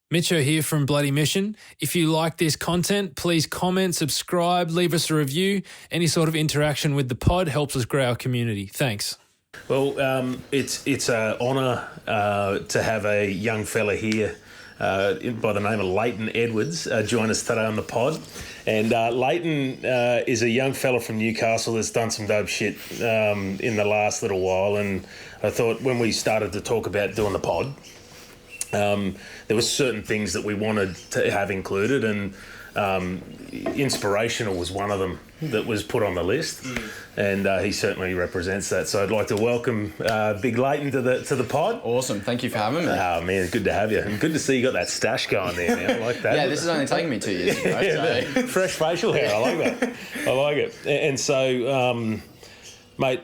Mitcho here from Bloody Mission. If you like this content, please comment, subscribe, leave us a review. Any sort of interaction with the pod helps us grow our community. Thanks. Well, it's an honour to have a young fella here by the name of Lleyton Edwards join us today on the pod. And Lleyton is a young fella from Newcastle that's done some dope shit in the last little while. And I thought when we started to talk about doing the pod, there were certain things that we wanted to have included, and inspirational was one of them that was put on the list, and he certainly represents that. So I'd like to welcome Big Lleyton to the pod. Awesome, thank you for having me. Oh man, good to have you, and good to see you got that stash going there, man. I like that. Yeah, this has only taken me 2 years. Right? So. Fresh facial hair, I like that. I like it. And so, mate,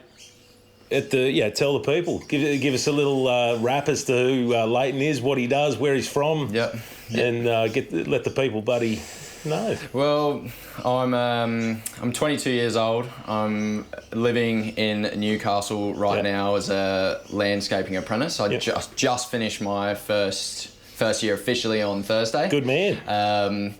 tell the people. Give us a little rap as to who Lleyton is, what he does, where he's from. Yep. And let the people, buddy, know. Well, I'm 22 years old. I'm living in Newcastle right now as a landscaping apprentice. I just finished my first year officially on Thursday. Good man.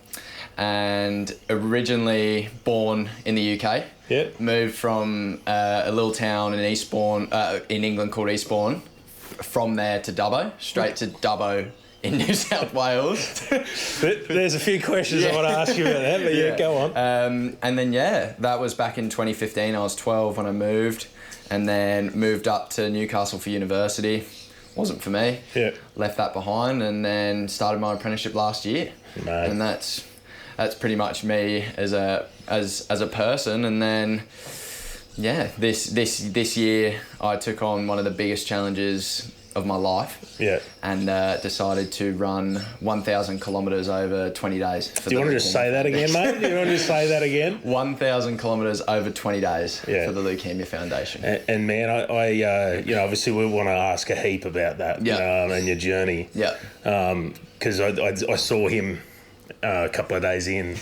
And originally born in the UK. Yep. Moved from a little town in Eastbourne, in England called Eastbourne. From there to Dubbo, straight to Dubbo in New South Wales. There's a few questions I want to ask you about that, but go on. And then, that was back in 2015. I was 12 when I moved, and then moved up to Newcastle for university. Wasn't for me. Yeah. Left that behind, and then started my apprenticeship last year. Mate. And that's pretty much me as a person. And then this year I took on one of the biggest challenges of my life. Yeah. And decided to run 1,000 kilometres over 20 days. Do you want to just say that again, mate? Do you want to just say that again? 1,000 kilometres over 20 days for the Leukaemia Foundation. And man, I obviously we want to ask a heap about that and your journey. Yeah. Because I saw him a couple of days in,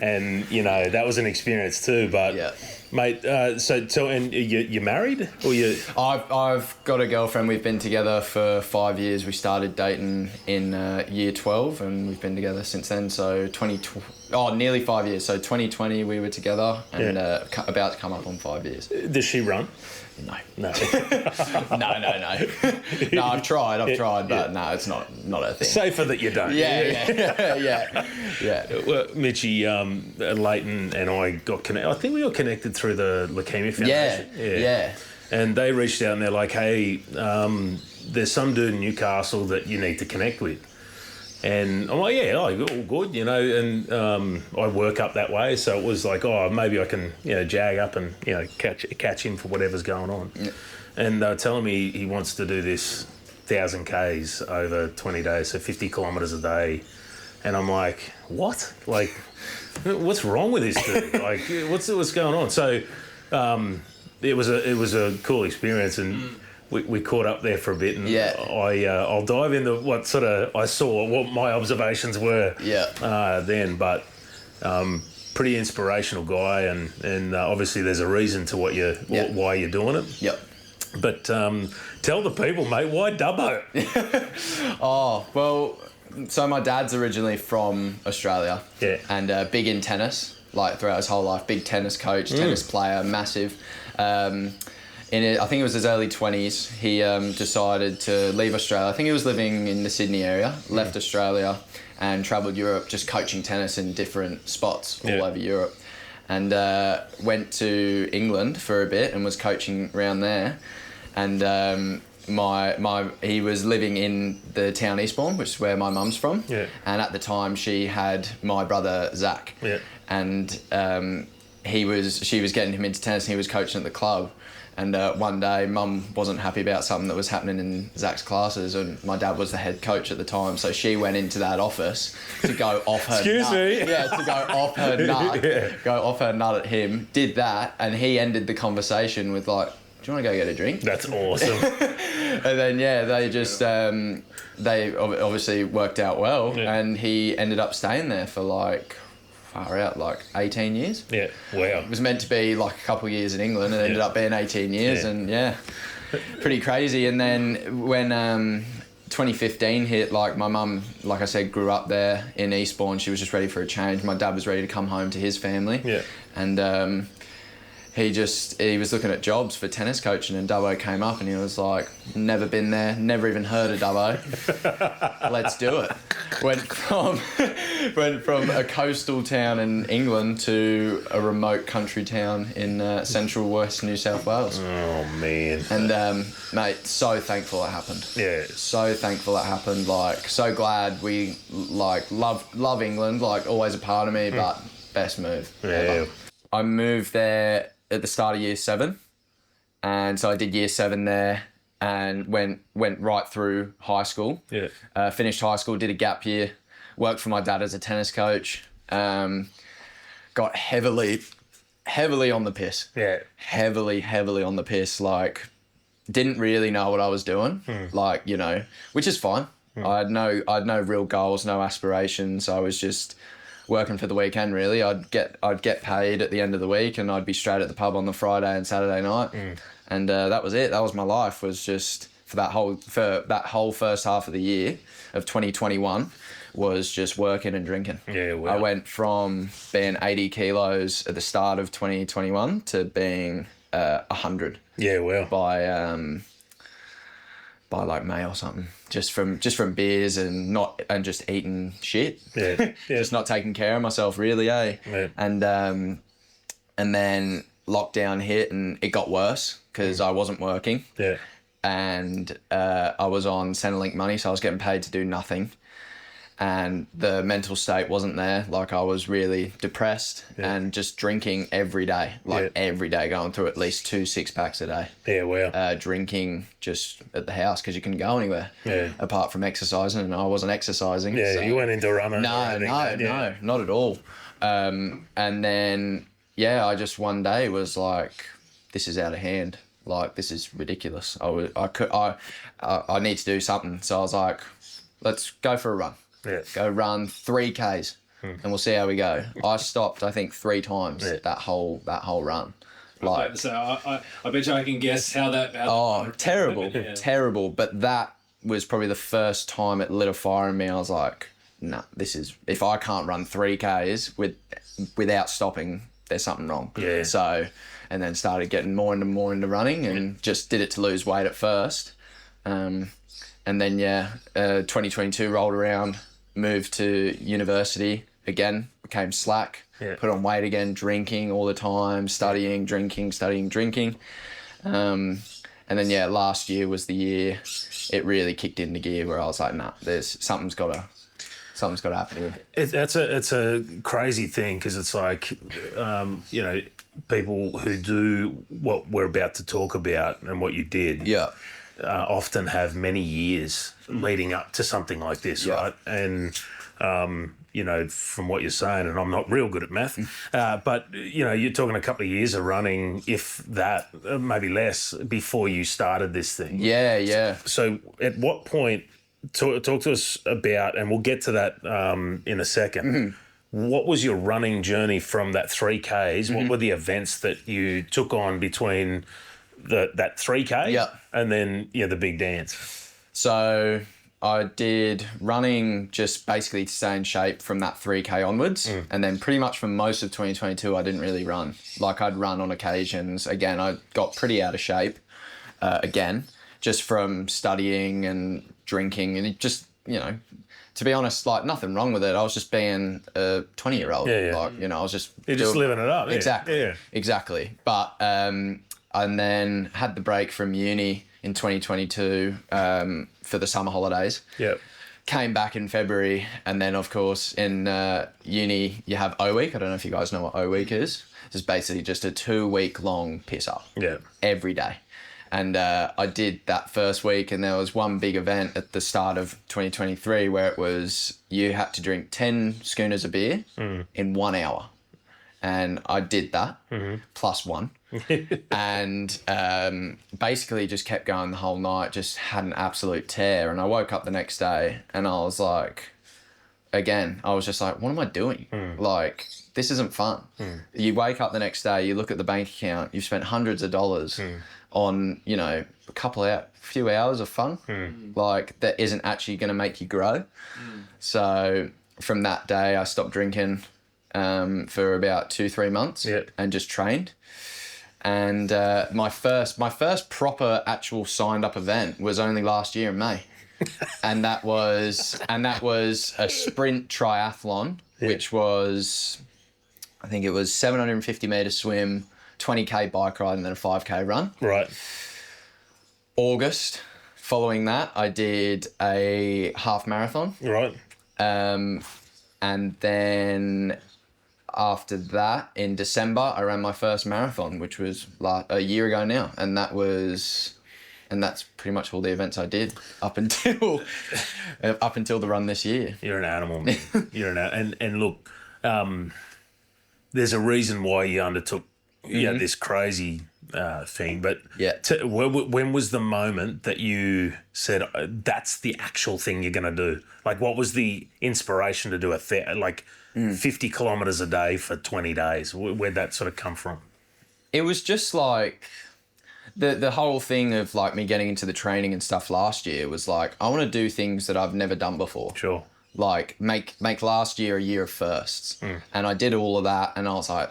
and that was an experience too. But mate, so and you married or you? I've got a girlfriend. We've been together for 5 years. We started dating in year 12, and we've been together since then. So nearly 5 years. So 2020 we were together, and about to come up on 5 years. Does she run? No. No. No, I've tried, but no, it's not a thing. Safer that you don't. Yeah. Well, Mitchie, Lleyton and I got connected. I think we got connected through the Leukaemia Foundation. Yeah. And they reached out and they're like, hey, there's some dude in Newcastle that you need to connect with. And I'm like, all good, and I work up that way. So it was like, maybe I can, jag up and, catch him for whatever's going on. Yeah. And they were telling me he wants to do this 1,000 Ks over 20 days, so 50 kilometres a day. And I'm like, what? Like, what's wrong with this dude? Like, what's going on? So it was a cool experience, and we caught up there for a bit, and I'll dive into what I saw, what my observations were then, but pretty inspirational guy, and obviously there's a reason to why you're doing it. Yep. But tell the people, mate, why Dubbo? So my dad's originally from Australia, and big in tennis, like throughout his whole life, big tennis coach, tennis player, massive. I think it was his early 20s, he decided to leave Australia. I think he was living in the Sydney area, left Australia and travelled Europe just coaching tennis in different spots all over Europe. And went to England for a bit and was coaching around there. And he was living in the town Eastbourne, which is where my mum's from. Yeah. And at the time she had my brother Zach. Yeah. And she was getting him into tennis and he was coaching at the club. And one day, Mum wasn't happy about something that was happening in Zach's classes, and my dad was the head coach at the time, so she went into that office to go off her Excuse me? Yeah, to go off her nut, go off her nut at him, did that, and he ended the conversation with like, do you want to go get a drink? That's awesome. And then, they just, they obviously worked out well, and he ended up staying there for like 18 years. Yeah, wow. It was meant to be like a couple of years in England and ended up being 18 years and pretty crazy. And then when 2015 hit, like my mum, like I said, grew up there in Eastbourne. She was just ready for a change. My dad was ready to come home to his family. Yeah. And he was looking at jobs for tennis coaching, and Dubbo came up, and he was like, never been there, never even heard of Dubbo. Let's do it. Went from a coastal town in England to a remote country town in central west New South Wales. Oh, man. And, mate, so thankful it happened. Yeah. So thankful it happened. Like, so glad we, like, love England, like, always a part of me, but best move ever. I moved there at the start of year 7, and so I did year 7 there and went right through high school. Yeah. Finished high school, did a gap year, worked for my dad as a tennis coach, got heavily on the piss. Yeah. Heavily on the piss, like didn't really know what I was doing, like, you know, which is fine. I had no real goals, no aspirations. I was just working for the weekend, really. I'd get paid at the end of the week, and I'd be straight at the pub on the Friday and Saturday night, and that was it. That was my life. Was just for that whole first half of the year of 2021 was just working and drinking. Yeah, wow. I went from being 80 kilos at the start of 2021 to being 100. Yeah, well. By like May or something, just from beers and just eating shit. Yeah. Just not taking care of myself, really, eh? Yeah. And then lockdown hit, and it got worse because I wasn't working. Yeah. And I was on Centrelink money, so I was getting paid to do nothing. And the mental state wasn't there. Like, I was really depressed and just drinking every day, every day, going through at least 2 6-packs a day. Yeah, wow. Drinking just at the house because you couldn't go anywhere apart from exercising, and I wasn't exercising. Yeah, so. you went into running. No, not at all. And then, I just one day was like, this is out of hand. Like, this is ridiculous. I need to do something. So I was like, let's go for a run. Yeah. Go run 3Ks and we'll see how we go. I stopped, I think, 3 times that whole run. Like, so I bet you I can guess how that. Terrible, terrible. But that was probably the first time it lit a fire in me. I was like, nah, if I can't run 3Ks without stopping, there's something wrong. Yeah. So, and then started getting more into running, and just did it to lose weight at first. And then 2022 rolled around, moved to university again, became slack, put on weight again, drinking all the time, studying, drinking. And then last year was the year it really kicked into gear, where I was like, nah, something's got to happen here. It's a crazy thing, because it's like, people who do what we're about to talk about and what you did. Yeah. Often have many years leading up to something like this, right? And, from what you're saying, and I'm not real good at math, but, you're talking a couple of years of running, if that, maybe less, before you started this thing. Yeah. So at what point, talk to us about, and we'll get to that in a second, what was your running journey from that 3Ks? What were the events that you took on between that 3K and then the big dance? So I did running just basically to stay in shape from that 3K onwards, and then pretty much for most of 2022 I didn't really run. Like, I'd run on occasions. Again, I got pretty out of shape again, just from studying and drinking, and it just, to be honest, like, nothing wrong with it. I was just being a 20-year-old. Like, I was just... You're just living it up. Exactly. But... and then had the break from uni in 2022 for the summer holidays. Yep. Came back in February, and then, of course, in uni you have O Week. I don't know if you guys know what O Week is. It's basically just a 2-week-long piss-up. Yeah. Every day. And I did that first week, and there was one big event at the start of 2023 where it was you had to drink 10 schooners of beer in 1 hour. And I did that, plus one. And basically just kept going the whole night, just had an absolute tear. And I woke up the next day and I was like, I was just like, what am I doing? Like, this isn't fun. You wake up the next day, you look at the bank account, you've spent hundreds of dollars on, you know, few hours of fun, like that isn't actually going to make you grow. So from that day, I stopped drinking for about 2-3 months and just trained. And my first proper actual signed up event was only last year in May. and that was a sprint triathlon, which was, I think it was 750 meter swim, 20k bike ride, and then a 5k run. Right. August, following that, I did a half marathon. Right. And then after that, in December, I ran my first marathon, which was a year ago now. And that's pretty much all the events I did up until the run this year. You're an animal, man. You're an animal. And look, there's a reason why you undertook this crazy thing. But when was the moment that you said, that's the actual thing you're going to do? Like, what was the inspiration to do 50 kilometres a day for 20 days? Where'd that sort of come from? It was just like the whole thing of like me getting into the training and stuff last year was like, I want to do things that I've never done before. Sure. Like make last year a year of firsts. And I did all of that, and I was like,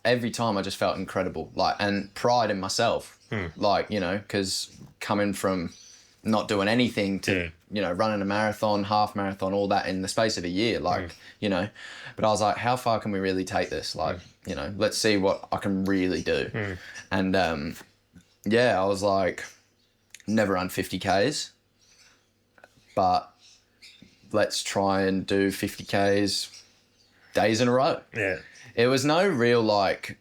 every time I just felt incredible, like, and pride in myself, like, you know, because coming from not doing anything to, you know, running a marathon, half marathon, all that in the space of a year, like, you know, but I was like, how far can we really take this? Like, you know, let's see what I can really do. And I was like, never run 50Ks, but let's try and do 50Ks days in a row. Yeah. It was no real, like,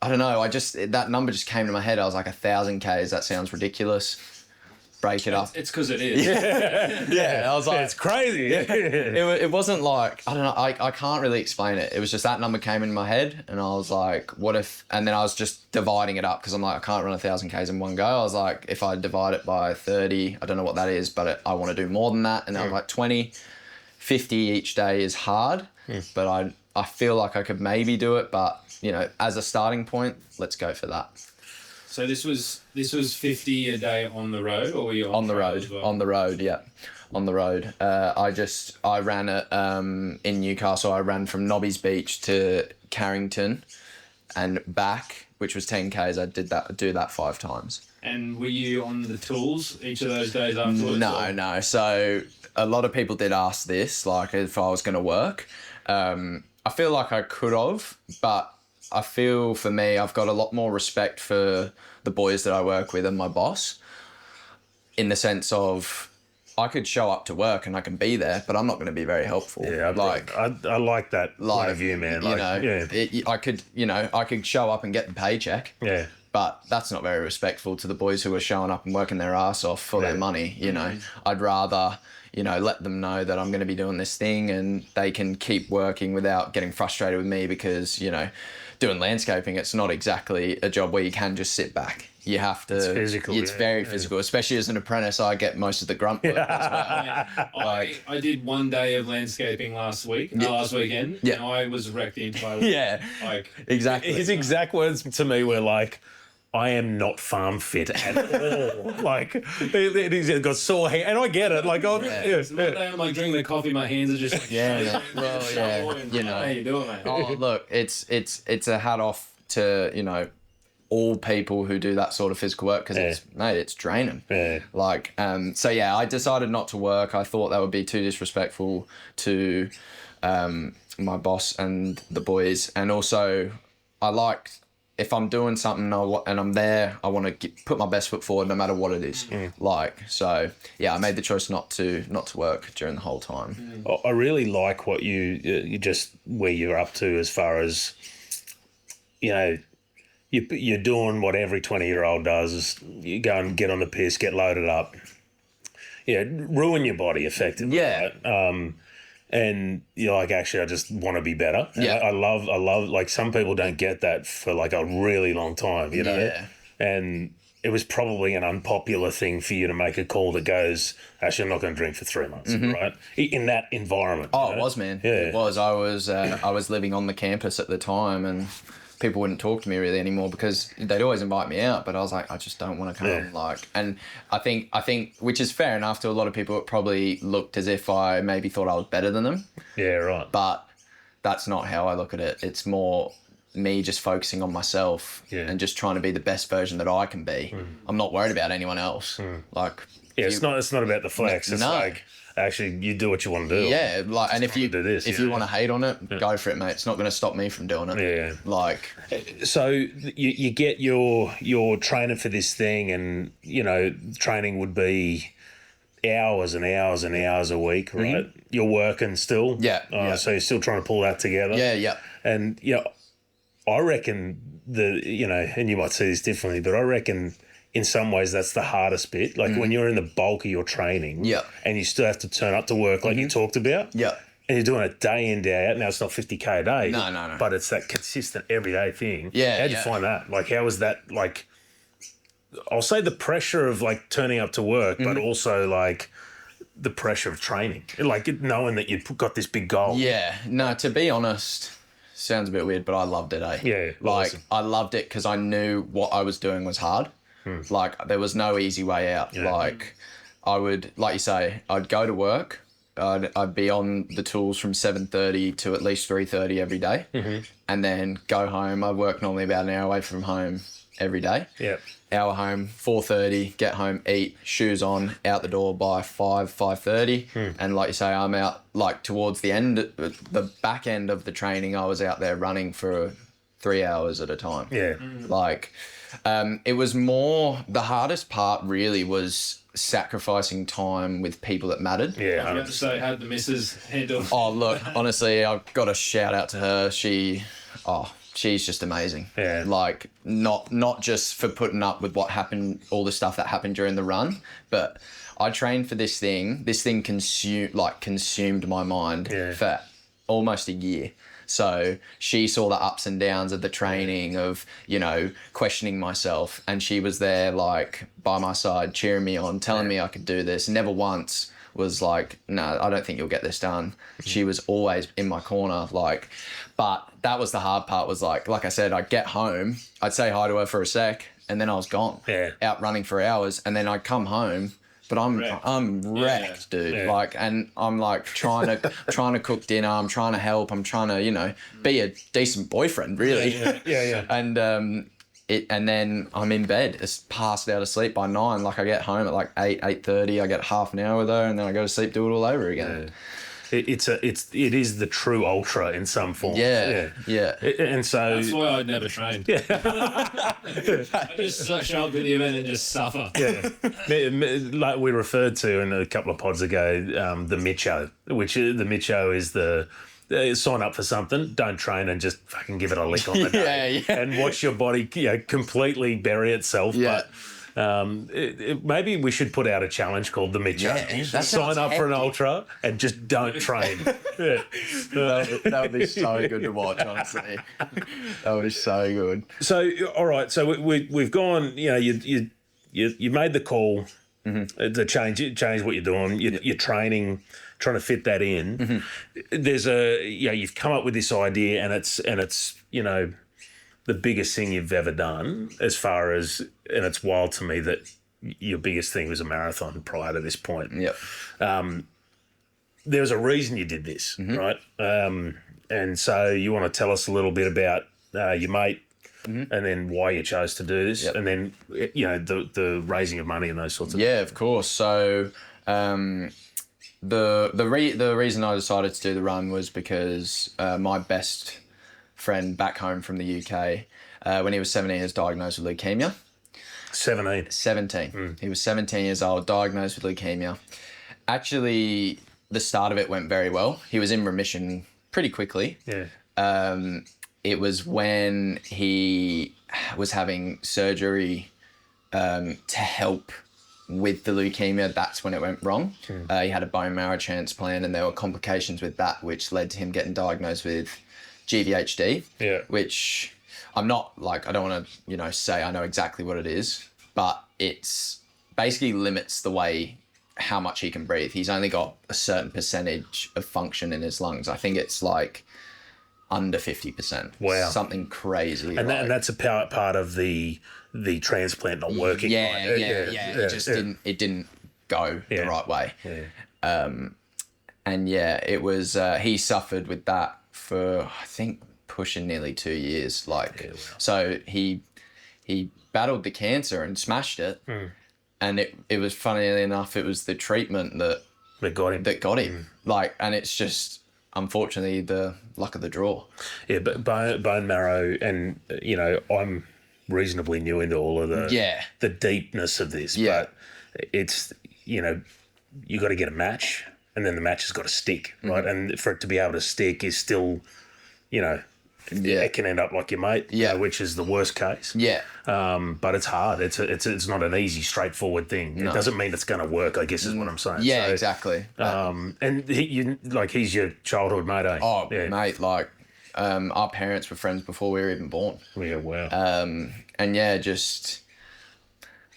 I don't know, that number just came to my head. I was like, 1,000 Ks, that sounds ridiculous. Break it up. It's because it is. Yeah, I was like... It's crazy. It wasn't like, I don't know, I can't really explain it. It was just that number came in my head, and I was like, what if... And then I was just dividing it up, because I'm like, I can't run 1,000 Ks in one go. I was like, if I divide it by 30, I don't know what that is, but I want to do more than that. And then I was like, 20, 50 each day is hard, but I feel like I could maybe do it, but, you know, as a starting point, let's go for that. So this was 50 a day on the road, or were you on the road? Well? On the road, yeah, on the road. I ran it in Newcastle. I ran from Nobby's Beach to Carrington and back, which was 10Ks. I do that 5 times. And were you on the tools each of those days afterwards? No. So a lot of people did ask this, like if I was going to work. I feel like I could have, but I feel for me, I've got a lot more respect for the boys that I work with and my boss, in the sense of I could show up to work and I can be there, but I'm not going to be very helpful. Yeah, I like that point of view, man. I could show up and get the paycheck. Yeah. But that's not very respectful to the boys who are showing up and working their ass off for their money, you know. I'd rather, you know, let them know that I'm going to be doing this thing, and they can keep working without getting frustrated with me, because, you know, doing landscaping, it's not exactly a job where you can just sit back. You have to... It's physical. It's very physical, especially as an apprentice. I get most of the grunt work as well. I did one day of landscaping last weekend, and I was wrecked the entire week. Exactly. His exact words to me were like, I am not farm fit at all. Like, he's got sore hands, and I get it. Like, one day I'm like drinking the coffee, my hands are just like, you know. How you doing, mate? Oh, look, it's a hat off to, you know, all people who do that sort of physical work, because it's draining. Yeah. Like, I decided not to work. I thought that would be too disrespectful to my boss and the boys, and also I liked, if I'm doing something and I'm there, I want to put my best foot forward no matter what it is. I made the choice not to work during the whole time. I really like what you just where you're up to, as far as, you know, you're doing what every 20-year-old does, is you go and get on the piss, get loaded up, ruin your body effectively. Yeah. Right? And you're like, actually, I just want to be better. And Yeah. I love, like, some people don't get that for like a really long time, you know? Yeah. And it was probably an unpopular thing for you to make a call that goes, actually, I'm not going to drink for 3 months, right? In that environment. Oh, it was, man. Yeah. It was. I was living on the campus at the time, and people wouldn't talk to me really anymore because they'd always invite me out, but I was like, I just don't want to come. Yeah. Like, and I think, which is fair enough to a lot of people, it probably looked as if I maybe thought I was better than them. Yeah, right. But that's not how I look at it. It's more me just focusing on myself and just trying to be the best version that I can be. I'm not worried about anyone else. Like, yeah, it's not about the flex. It's like, actually, you do what you want to do. Yeah, like, and if you do this, if you want to hate on it, go for it, mate. It's not going to stop me from doing it. Yeah. Like, so you get your training for this thing, and training would be hours and hours and hours a week, right? You're working still. Yeah. So you're still trying to pull that together. Yeah. And I reckon and you might see this differently, but I reckon in some ways that's the hardest bit. Like when you're in the bulk of your training, and you still have to turn up to work, like you talked about, and you're doing it day in, day out. Now it's not 50K a day, no, but it's that consistent everyday thing. Yeah, how'd you find that? Like, how was that? Like, I'll say the pressure of like turning up to work, but also like the pressure of training, like knowing that you've got this big goal. Yeah, no, to be honest, sounds a bit weird, but I loved it, eh? Yeah, like awesome. I loved it because I knew what I was doing was hard. Like, there was no easy way out. Like, I would, like you say, I'd go to work. I'd be on the tools from 7:30 to at least 3:30 every day, and then go home. I work normally about an hour away from home every day. Yeah. Hour home, 4:30, get home, eat, shoes on, out the door by 5:30. And like you say, I'm out, like, towards the end, the back end of the training, I was out there running for 3 hours at a time. Yeah. Like, it was more, the hardest part really was sacrificing time with people that mattered. Yeah. You have to say, how did the missus handle? Oh, look, honestly, I've got a shout out to her. She's just amazing. Yeah. Like, not just for putting up with what happened, all the stuff that happened during the run, but I trained for this thing. This thing consumed my mind for almost a year. So she saw the ups and downs of the training, of, questioning myself. And she was there, like, by my side, cheering me on, telling me I could do this. Never once was like, no, I don't think you'll get this done. She was always in my corner, like, but that was the hard part, was like I said, I'd get home, I'd say hi to her for a sec, and then I was gone. Yeah. Out running for hours, and then I'd come home, but I'm wrecked, dude. Yeah. Like, and I'm like trying to cook dinner, I'm trying to help, I'm trying to, be a decent boyfriend, really. Yeah. And and then I'm in bed, just passed out of sleep by 9. Like, I get home at like 8:30, I get half an hour with her, and then I go to sleep, do it all over again. It is the true ultra in some form. Yeah. And so That's why I'd never train. Yeah. I just show up to the event and just suffer. Yeah. Like we referred to in a couple of pods ago, the Micho, which the Micho is the sign up for something, don't train, and just fucking give it a lick on the day. And watch your body completely bury itself. But maybe we should put out a challenge called the Micho. Sign up for an ultra and just don't train. That would be so good to watch, honestly. That would be so good. So, all right. So we've gone. You made the call to change what you're doing. You're training, trying to fit that in. There's you've come up with this idea, and it's the biggest thing you've ever done, as far as, and it's wild to me that your biggest thing was a marathon prior to this point. Yep. There was a reason you did this, right? And so you want to tell us a little bit about your mate, and then why you chose to do this, and then the raising of money and those sorts of things. Yeah, of course. So the reason I decided to do the run was because my best friend back home from the UK, when he was 17, he was diagnosed with leukemia. 17. He was 17 years old, diagnosed with leukemia. Actually, the start of it went very well. He was in remission pretty quickly. Yeah. It was when he was having surgery to help with the leukemia, that's when it went wrong. He had a bone marrow transplant, and there were complications with that, which led to him getting diagnosed with GVHD, which I'm not, like, I don't want to, say I know exactly what it is, but it's basically limits the way, how much he can breathe. He's only got a certain percentage of function in his lungs. I think it's like under 50%. Wow. Something crazy. And that's a part of the transplant not working. Yeah. It didn't go the right way. Yeah. And it was, he suffered with that for, I think, pushing nearly 2 years. So he battled the cancer and smashed it. And it was, funnily enough, it was the treatment that got him. And it's just, unfortunately, the luck of the draw. Yeah, but bone marrow, and, I'm reasonably new into all of the deepness of this. Yeah. But it's, you got to get a match, and then the match has got to stick, right? And for it to be able to stick is still, it can end up like your mate, which is the worst case. Yeah. But it's hard. It's not an easy, straightforward thing. No. It doesn't mean it's going to work, I guess is what I'm saying. Yeah, so, exactly. And he's your childhood mate, eh? Oh, yeah. Mate, our parents were friends before we were even born. Yeah, wow.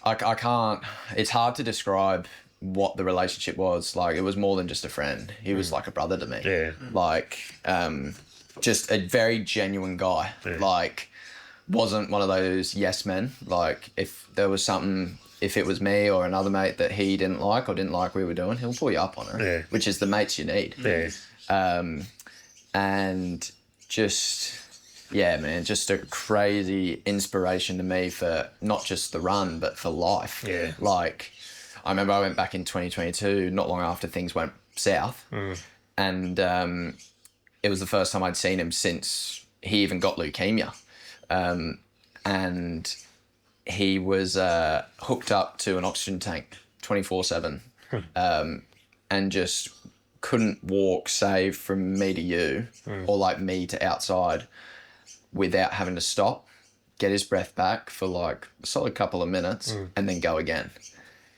I can't, it's hard to describe what the relationship was. It was more than just a friend. He was like a brother to me. Yeah. Just a very genuine guy. Yeah. Wasn't one of those yes men. If there was something, if it was me or another mate that he didn't like or didn't like we were doing, he'll pull you up on it, which is the mates you need. Yeah. And just, man, just a crazy inspiration to me for not just the run, but for life. Yeah. I remember I went back in 2022, not long after things went south. And it was the first time I'd seen him since he even got leukemia. And he was hooked up to an oxygen tank 24/7 and just couldn't walk, save from me to you or me to outside, without having to stop, get his breath back for a solid couple of minutes and then go again.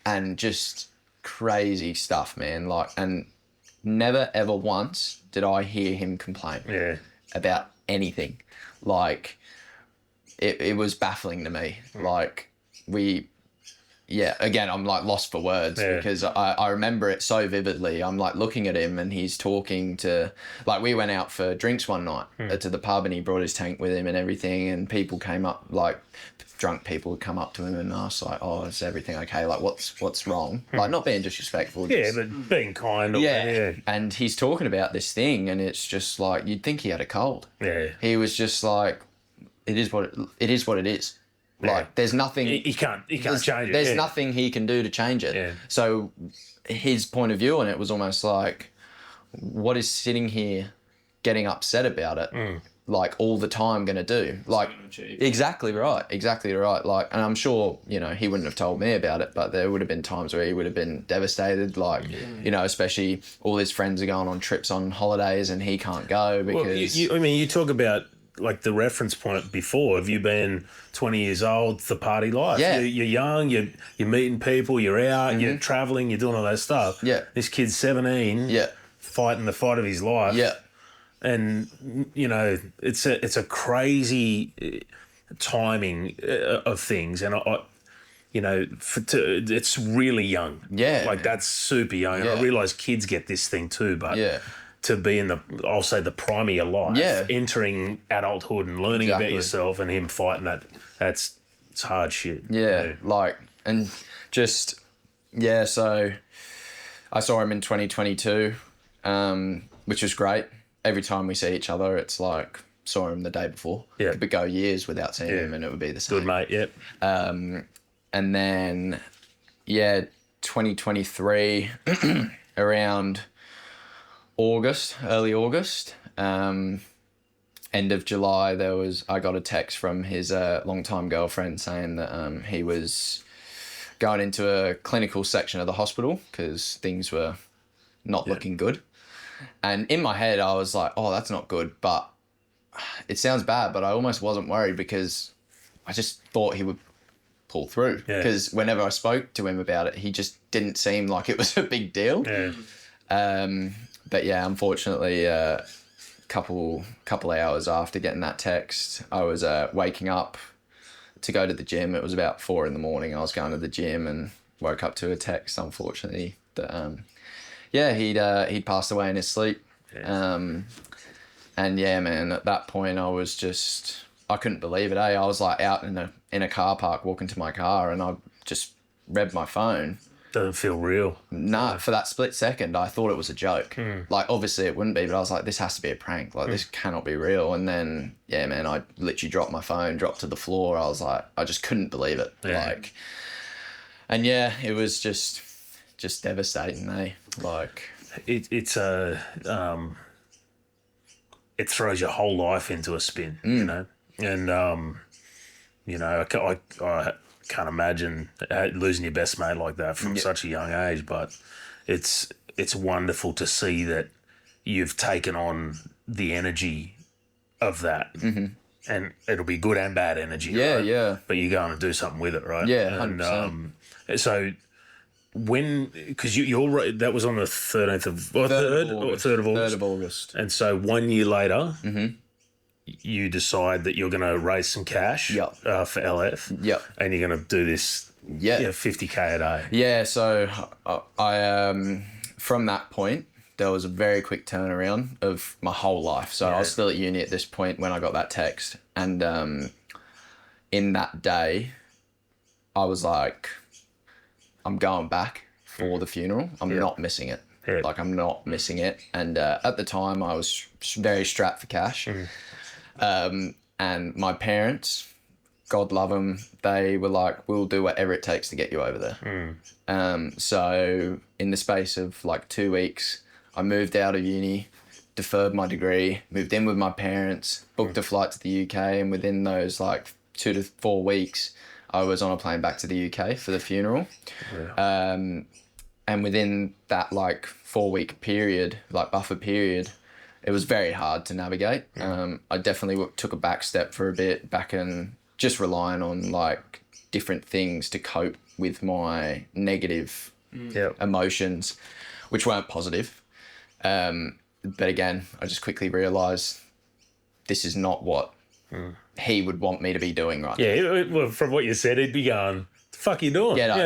And just crazy stuff, man. And never ever once did I hear him complain about anything. It was baffling to me. Again, I'm lost for words because I remember it so vividly. I'm looking at him and he's talking to, we went out for drinks one night to the pub and he brought his tank with him and everything, and people came up, drunk people would come up to him and ask oh, is everything okay? What's wrong? Not being disrespectful. But being kind. And he's talking about this thing and it's just you'd think he had a cold. Yeah. He was just it is what it is. There's nothing... He can't change it. There's nothing he can do to change it. Yeah. So his point of view on it was almost what is sitting here getting upset about it, all the time going to do? Exactly right. And I'm sure, he wouldn't have told me about it, but there would have been times where he would have been devastated, especially all his friends are going on trips on holidays and he can't go because... you talk about... the reference point before of you being 20 years old, it's the party life. Yeah. You're young, you're meeting people, you're out, you're travelling, you're doing all that stuff. Yeah. This kid's 17, fighting the fight of his life. Yeah. And, it's a crazy timing of things. And, it's really young. Yeah. That's super young. Yeah. I realise kids get this thing too, but... Yeah. To be in the prime of your life, entering adulthood and learning about yourself, and him fighting it's hard shit. Yeah, and just, so I saw him in 2022, which was great. Every time we see each other, it's saw him the day before. Yeah. Could go years without seeing him and it would be the same. Good mate, yep. And then, 2023, around... early August, end of July, I got a text from his longtime girlfriend saying that he was going into a clinical section of the hospital because things were not looking good. And in my head, I was oh, that's not good. But it sounds bad, but I almost wasn't worried because I just thought he would pull through. Because whenever I spoke to him about it, he just didn't seem like it was a big deal. Yeah. But unfortunately, couple hours after getting that text, I was waking up to go to the gym. It was about 4 a.m. I was going to the gym and woke up to a text, unfortunately, that he'd passed away in his sleep. And yeah, man, at that point I couldn't believe it. I was like out in a car park walking to my car, and I just read my phone. Doesn't feel real. Nah, for that split second, I thought it was a joke. Like, obviously it wouldn't be, but I was like, this has to be a prank. Like, this cannot be real. And then, yeah, man, I literally dropped my phone, dropped to the floor. I was like, I just couldn't believe it. Yeah. Like, and yeah, it was just devastating, eh? Like, It throws your whole life into a spin, you know? And, you know, I can't imagine losing your best mate like that from such a young age, but it's wonderful to see that you've taken on the energy of that, and it'll be good and bad energy, right? Yeah. But you're going to do something with it, right? Yeah, 100%. And so because you're that was on the 13th of 3rd of August. 3rd of August. And so 1 year later, you decide that you're going to raise some cash for LF. Yep. And you're going to do this 50K a day. Yeah, so I from that point, there was a very quick turnaround of my whole life. So I was still at uni at this point when I got that text. And in that day, I was like, I'm going back for the funeral. I'm not missing it. Yeah. Like, I'm not missing it. And at the time, I was very strapped for cash. And my parents, God love them, they were like, we'll do whatever it takes to get you over there. So in the space of like 2 weeks, I moved out of uni, deferred my degree, moved in with my parents, booked a flight to the UK, and within those like 2 to 4 weeks, I was on a plane back to the UK for the funeral. Yeah. And within that like 4 week period, like buffer period, it was very hard to navigate. I definitely took a back step for a bit, back and just relying on like different things to cope with my negative emotions, which weren't positive. But again, I just quickly realised this is not what he would want me to be doing right now. Yeah, well, from what you said, he'd be going, the fuck you doing? Get Your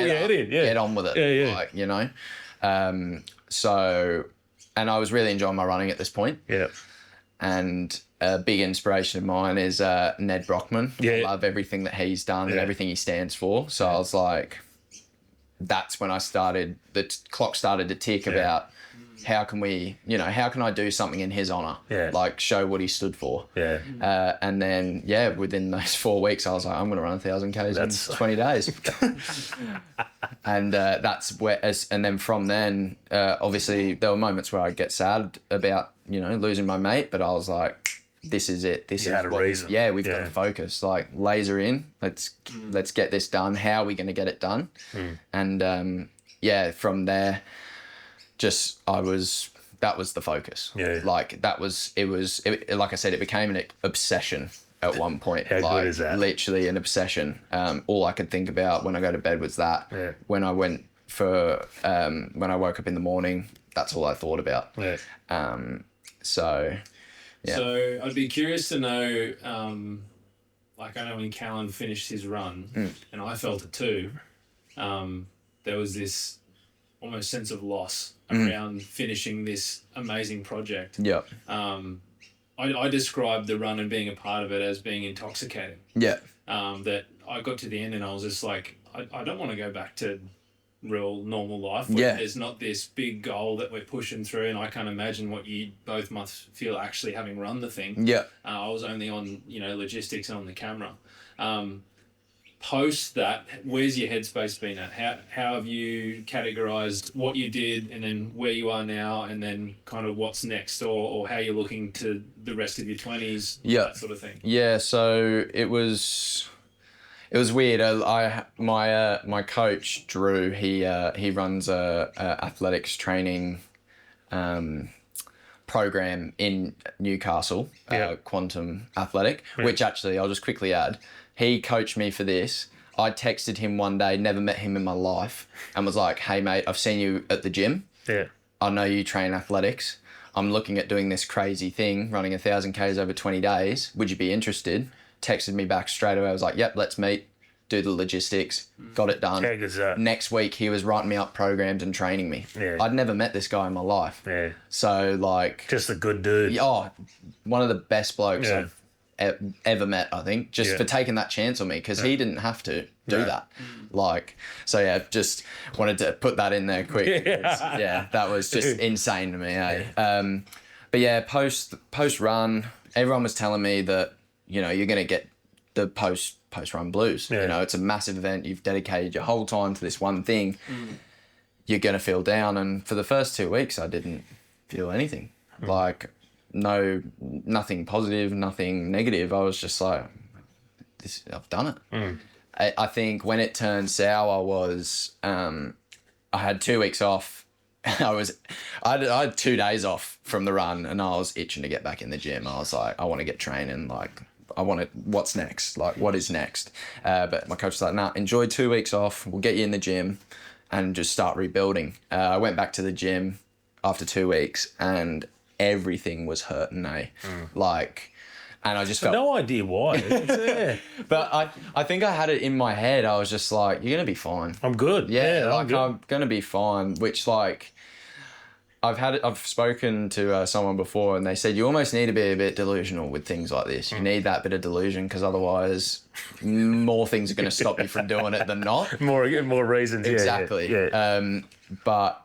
head in. Get on with it. Yeah. Like, you know. And I was really enjoying my running at this point. Yeah. And a big inspiration of mine is Ned Brockman. Yeah. I love everything that he's done and everything he stands for. So I was like, that's when the clock started to tick about how can I do something in his honour? Yeah. Like, show what he stood for. Yeah. And then, within those 4 weeks, I was like, I'm going to run 1,000 Ks in 20 days. And that's where, and then from then, obviously, there were moments where I'd get sad about, losing my mate, but I was like, this is it. This is had a reason. We've got to focus. Like, laser in. Let's get this done. How are we going to get it done? And from there, that was the focus. Yeah. Like, like I said, it became an obsession at one point. How good is that? Literally an obsession. All I could think about when I go to bed was that. Yeah. When I when I woke up in the morning, that's all I thought about. Yeah. So I'd be curious to know, like, I know when Callan finished his run, and I felt it too, there was this almost sense of loss around finishing this amazing project. Yeah. I described the run and being a part of it as being intoxicating. Yeah. That I got to the end and I was just like, I don't want to go back to real normal life. There's not this big goal that we're pushing through, and I can't imagine what you both must feel actually having run the thing. Yeah. I was only on, logistics and on the camera. Post that, where's your headspace been at? How have you categorized what you did and then where you are now, and then kind of what's next, or how you're looking to the rest of your 20s, that sort of thing? Yeah, so it was weird. My coach Drew, he runs a athletics training program in Newcastle, Quantum Athletic, which actually I'll just quickly add, he coached me for this. I texted him one day, never met him in my life, and was like, hey mate, I've seen you at the gym. Yeah. I know you train athletics. I'm looking at doing this crazy thing, running 1,000 Ks over 20 days. Would you be interested? Texted me back straight away. I was like, yep, let's meet. do the logistics, got it done. How good's that? Next week, he was writing me up programs and training me. Yeah. I'd never met this guy in my life. Yeah. So, like... Just a good dude. Oh, one of the best blokes I've ever met, I think, just for taking that chance on me, because he didn't have to do that. Like, so yeah, just wanted to put that in there quick. Yeah, that was just insane to me, eh? But yeah, post run, everyone was telling me that, you know, you're going to get the post run blues. You know, it's a massive event. You've dedicated your whole time to this one thing. You're going to feel down. And for the first 2 weeks, I didn't feel anything. Like, nothing positive, nothing negative. I was just like, I've done it. I think when it turned sour was, I had 2 weeks off. I had 2 days off from the run, and I was itching to get back in the gym. I was like, I want to get training. Like, what's next? Like, what is next? But my coach was like, nah, enjoy 2 weeks off. We'll get you in the gym and just start rebuilding. I went back to the gym after 2 weeks, and everything was hurting, eh? Like, and I just felt... No idea why. But I think I had it in my head. I was just like, you're going to be fine. I'm good. Yeah, like, I'm going to be fine, which, like... I've spoken to someone before, and they said you almost need to be a bit delusional with things like this. You need that bit of delusion, because otherwise more things are going to stop you from doing it than not. More reasons. Exactly. Yeah. But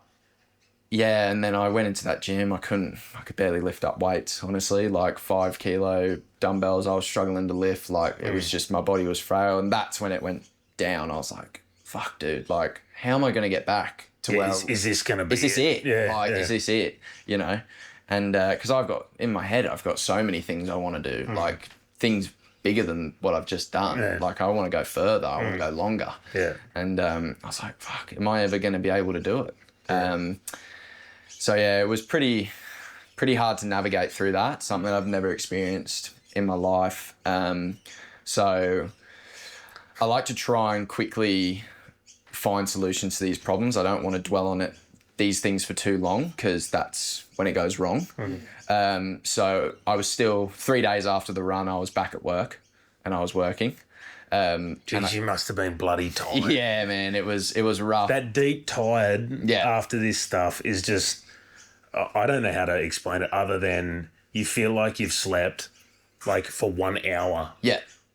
yeah, and then I went into that gym. I could barely lift up weights, honestly, like 5 kilo dumbbells. I was struggling to lift. Like, it was just, my body was frail. And that's when it went down. I was like, fuck, dude, like, how am I going to get back to where... Is this going to be Is this it? Yeah. Like, is this it? You know? And because in my head, I've got so many things I want to do, like things bigger than what I've just done. Yeah. Like, I want to go further. I want to go longer. Yeah. And I was like, fuck, am I ever going to be able to do it? So yeah, it was pretty hard to navigate through that. Something I've never experienced in my life. So I like to try and quickly find solutions to these problems. I don't want to dwell on these things for too long, because that's when it goes wrong. So I was still 3 days after the run, I was back at work, and I was working. Jeez, you must have been bloody tired. Yeah, man, it was rough. That deep tired after this stuff is just, I don't know how to explain it other than you feel like you've slept like for 1 hour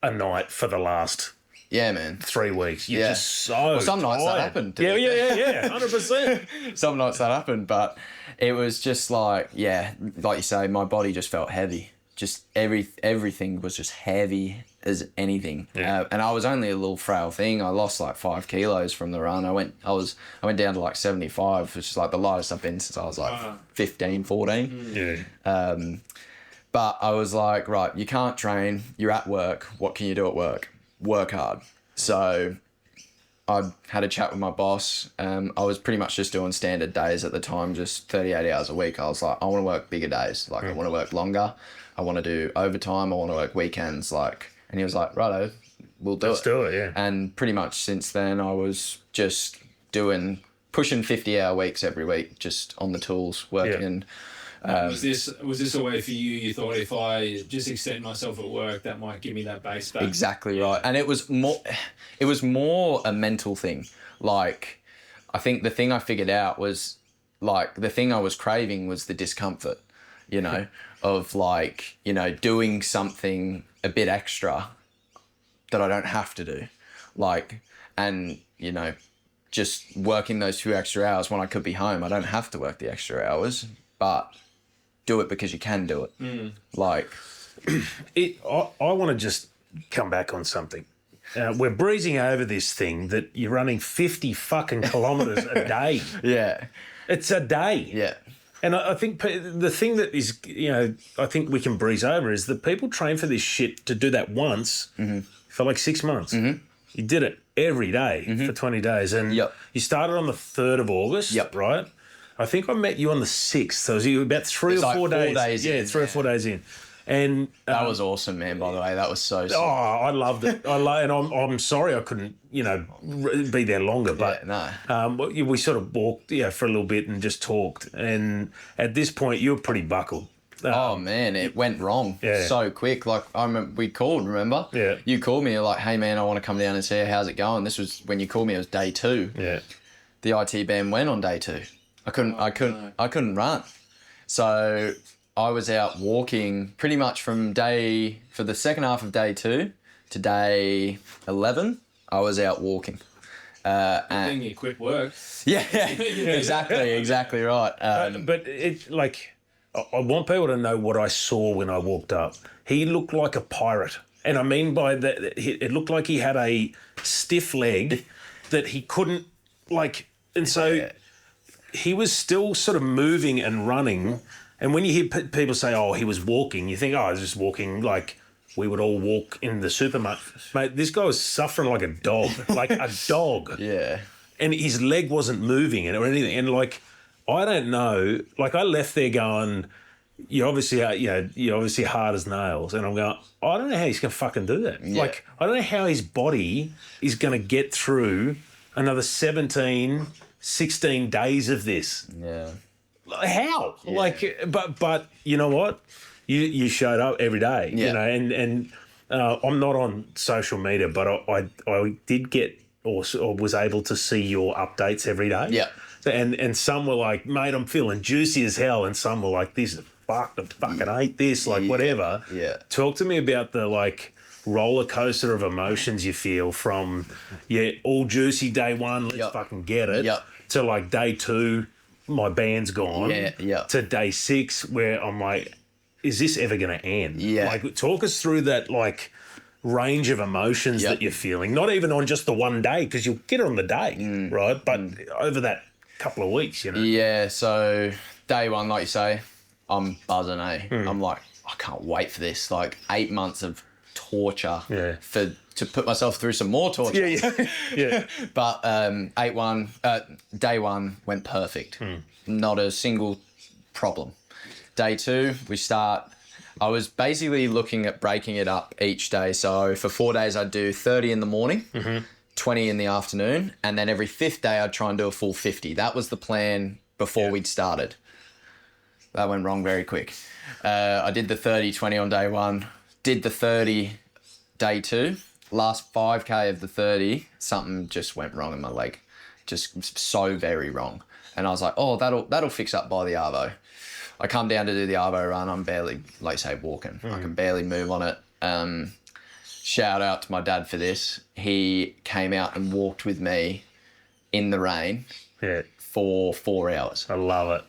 a night for the last 3 weeks. You're just so some nights tired. that happened. Yeah, 100%. Some nights that happened, but it was just like, like you say, my body just felt heavy. Just everything was just heavy as anything. And I was only a little frail thing. I lost like 5 kilos from the run. I went down to like 75, which is like the lightest I've been since I was like 15, 14. But I was like, right, you can't train. You're at work. What can you do at work? Work hard. So I had a chat with my boss. I was pretty much just doing standard days at the time, just 38 hours a week. I was like, I want to work bigger days. Like, I want to work longer. I want to do overtime. I want to work weekends. Like, and he was like, righto, we'll do it. Let's do it, yeah. And pretty much since then, I was just pushing 50-hour weeks every week, just on the tools, working. Was this a way for you? You thought, if I just extend myself at work, that might give me that base back. Exactly right. And it was more a mental thing. Like, I think the thing I figured out was, like, the thing I was craving was the discomfort, you know, of, like, you know, doing something a bit extra that I don't have to do, like, and, you know, just working those 2 extra hours when I could be home. I don't have to work the extra hours, but do it because you can do it. Like, I want to just come back on something. We're breezing over this thing that you're running 50 fucking kilometres a day. Yeah. It's a day. Yeah. And I think the thing that is, you know, I think we can breeze over is that people train for this shit to do that once for like 6 months. You did it every day for 20 days. And you started on the 3rd of August, right? I think I met you on the 6th. So it was about 3 or 4 days. Yeah, 3 or 4 days in. And that was awesome, man, by the way. That was so sick. Oh, I loved it. And I'm sorry I couldn't, you know, be there longer. But we sort of walked, for a little bit and just talked. And at this point, you were pretty buckled. Oh man, it went wrong so quick. Like I remember we called, remember? Yeah. You called me, you're like, hey man, I want to come down and see how's it going. This was when you called me, it was day 2. Yeah. The IT band went on day 2. I couldn't run. So I was out walking pretty much for the second half of day 2 to day 11, I was out walking. And you quit work. Yeah, exactly right. But it like, I want people to know what I saw when I walked up. He looked like a pirate. And I mean by that, it looked like he had a stiff leg that he couldn't, like, and so he was still sort of moving and running. And when you hear people say, oh, he was walking, you think, oh, I was just walking like we would all walk in the supermarket. Mate, this guy was suffering like a dog, like a dog. Yeah. And his leg wasn't moving or anything. And, like, I don't know. Like, I left there going, you're obviously hard as nails. And I'm going, I don't know how he's going to fucking do that. Yeah. Like, I don't know how his body is going to get through another 17, 16 days of this. Yeah. How? Yeah. Like, but you know what? You showed up every day, you know, and I'm not on social media, but I did get or was able to see your updates every day. Yeah. And some were like, mate, I'm feeling juicy as hell. And some were like, this is fucked. I fucking hate this, like whatever. Yeah. Talk to me about the like roller coaster of emotions you feel from, all juicy day 1, let's fucking get it, to like day 2, my band's gone, to day 6 where I'm like, is this ever going to end? Yeah. Like, talk us through that, like, range of emotions that you're feeling, not even on just the one day, because you'll get it on the day, right? But over that couple of weeks, you know? Yeah, so day 1, like you say, I'm buzzing, I'm like, I can't wait for this. Like, 8 months of torture to put myself through some more torture. Yeah. But day 1 went perfect. Not a single problem. Day 2, I was basically looking at breaking it up each day. So for 4 days, I'd do 30 in the morning, 20 in the afternoon, and then every 5th day, I'd try and do a full 50. That was the plan before we'd started. That went wrong very quick. I did the 30-20 on day 1, did the 30 day 2. Last 5K of the 30, something just went wrong in my leg. Just so very wrong. And I was like, oh, that'll fix up by the Arvo. I come down to do the Arvo run. I'm barely, like you say, walking. I can barely move on it. Shout out to my dad for this. He came out and walked with me in the rain for 4 hours. I love it.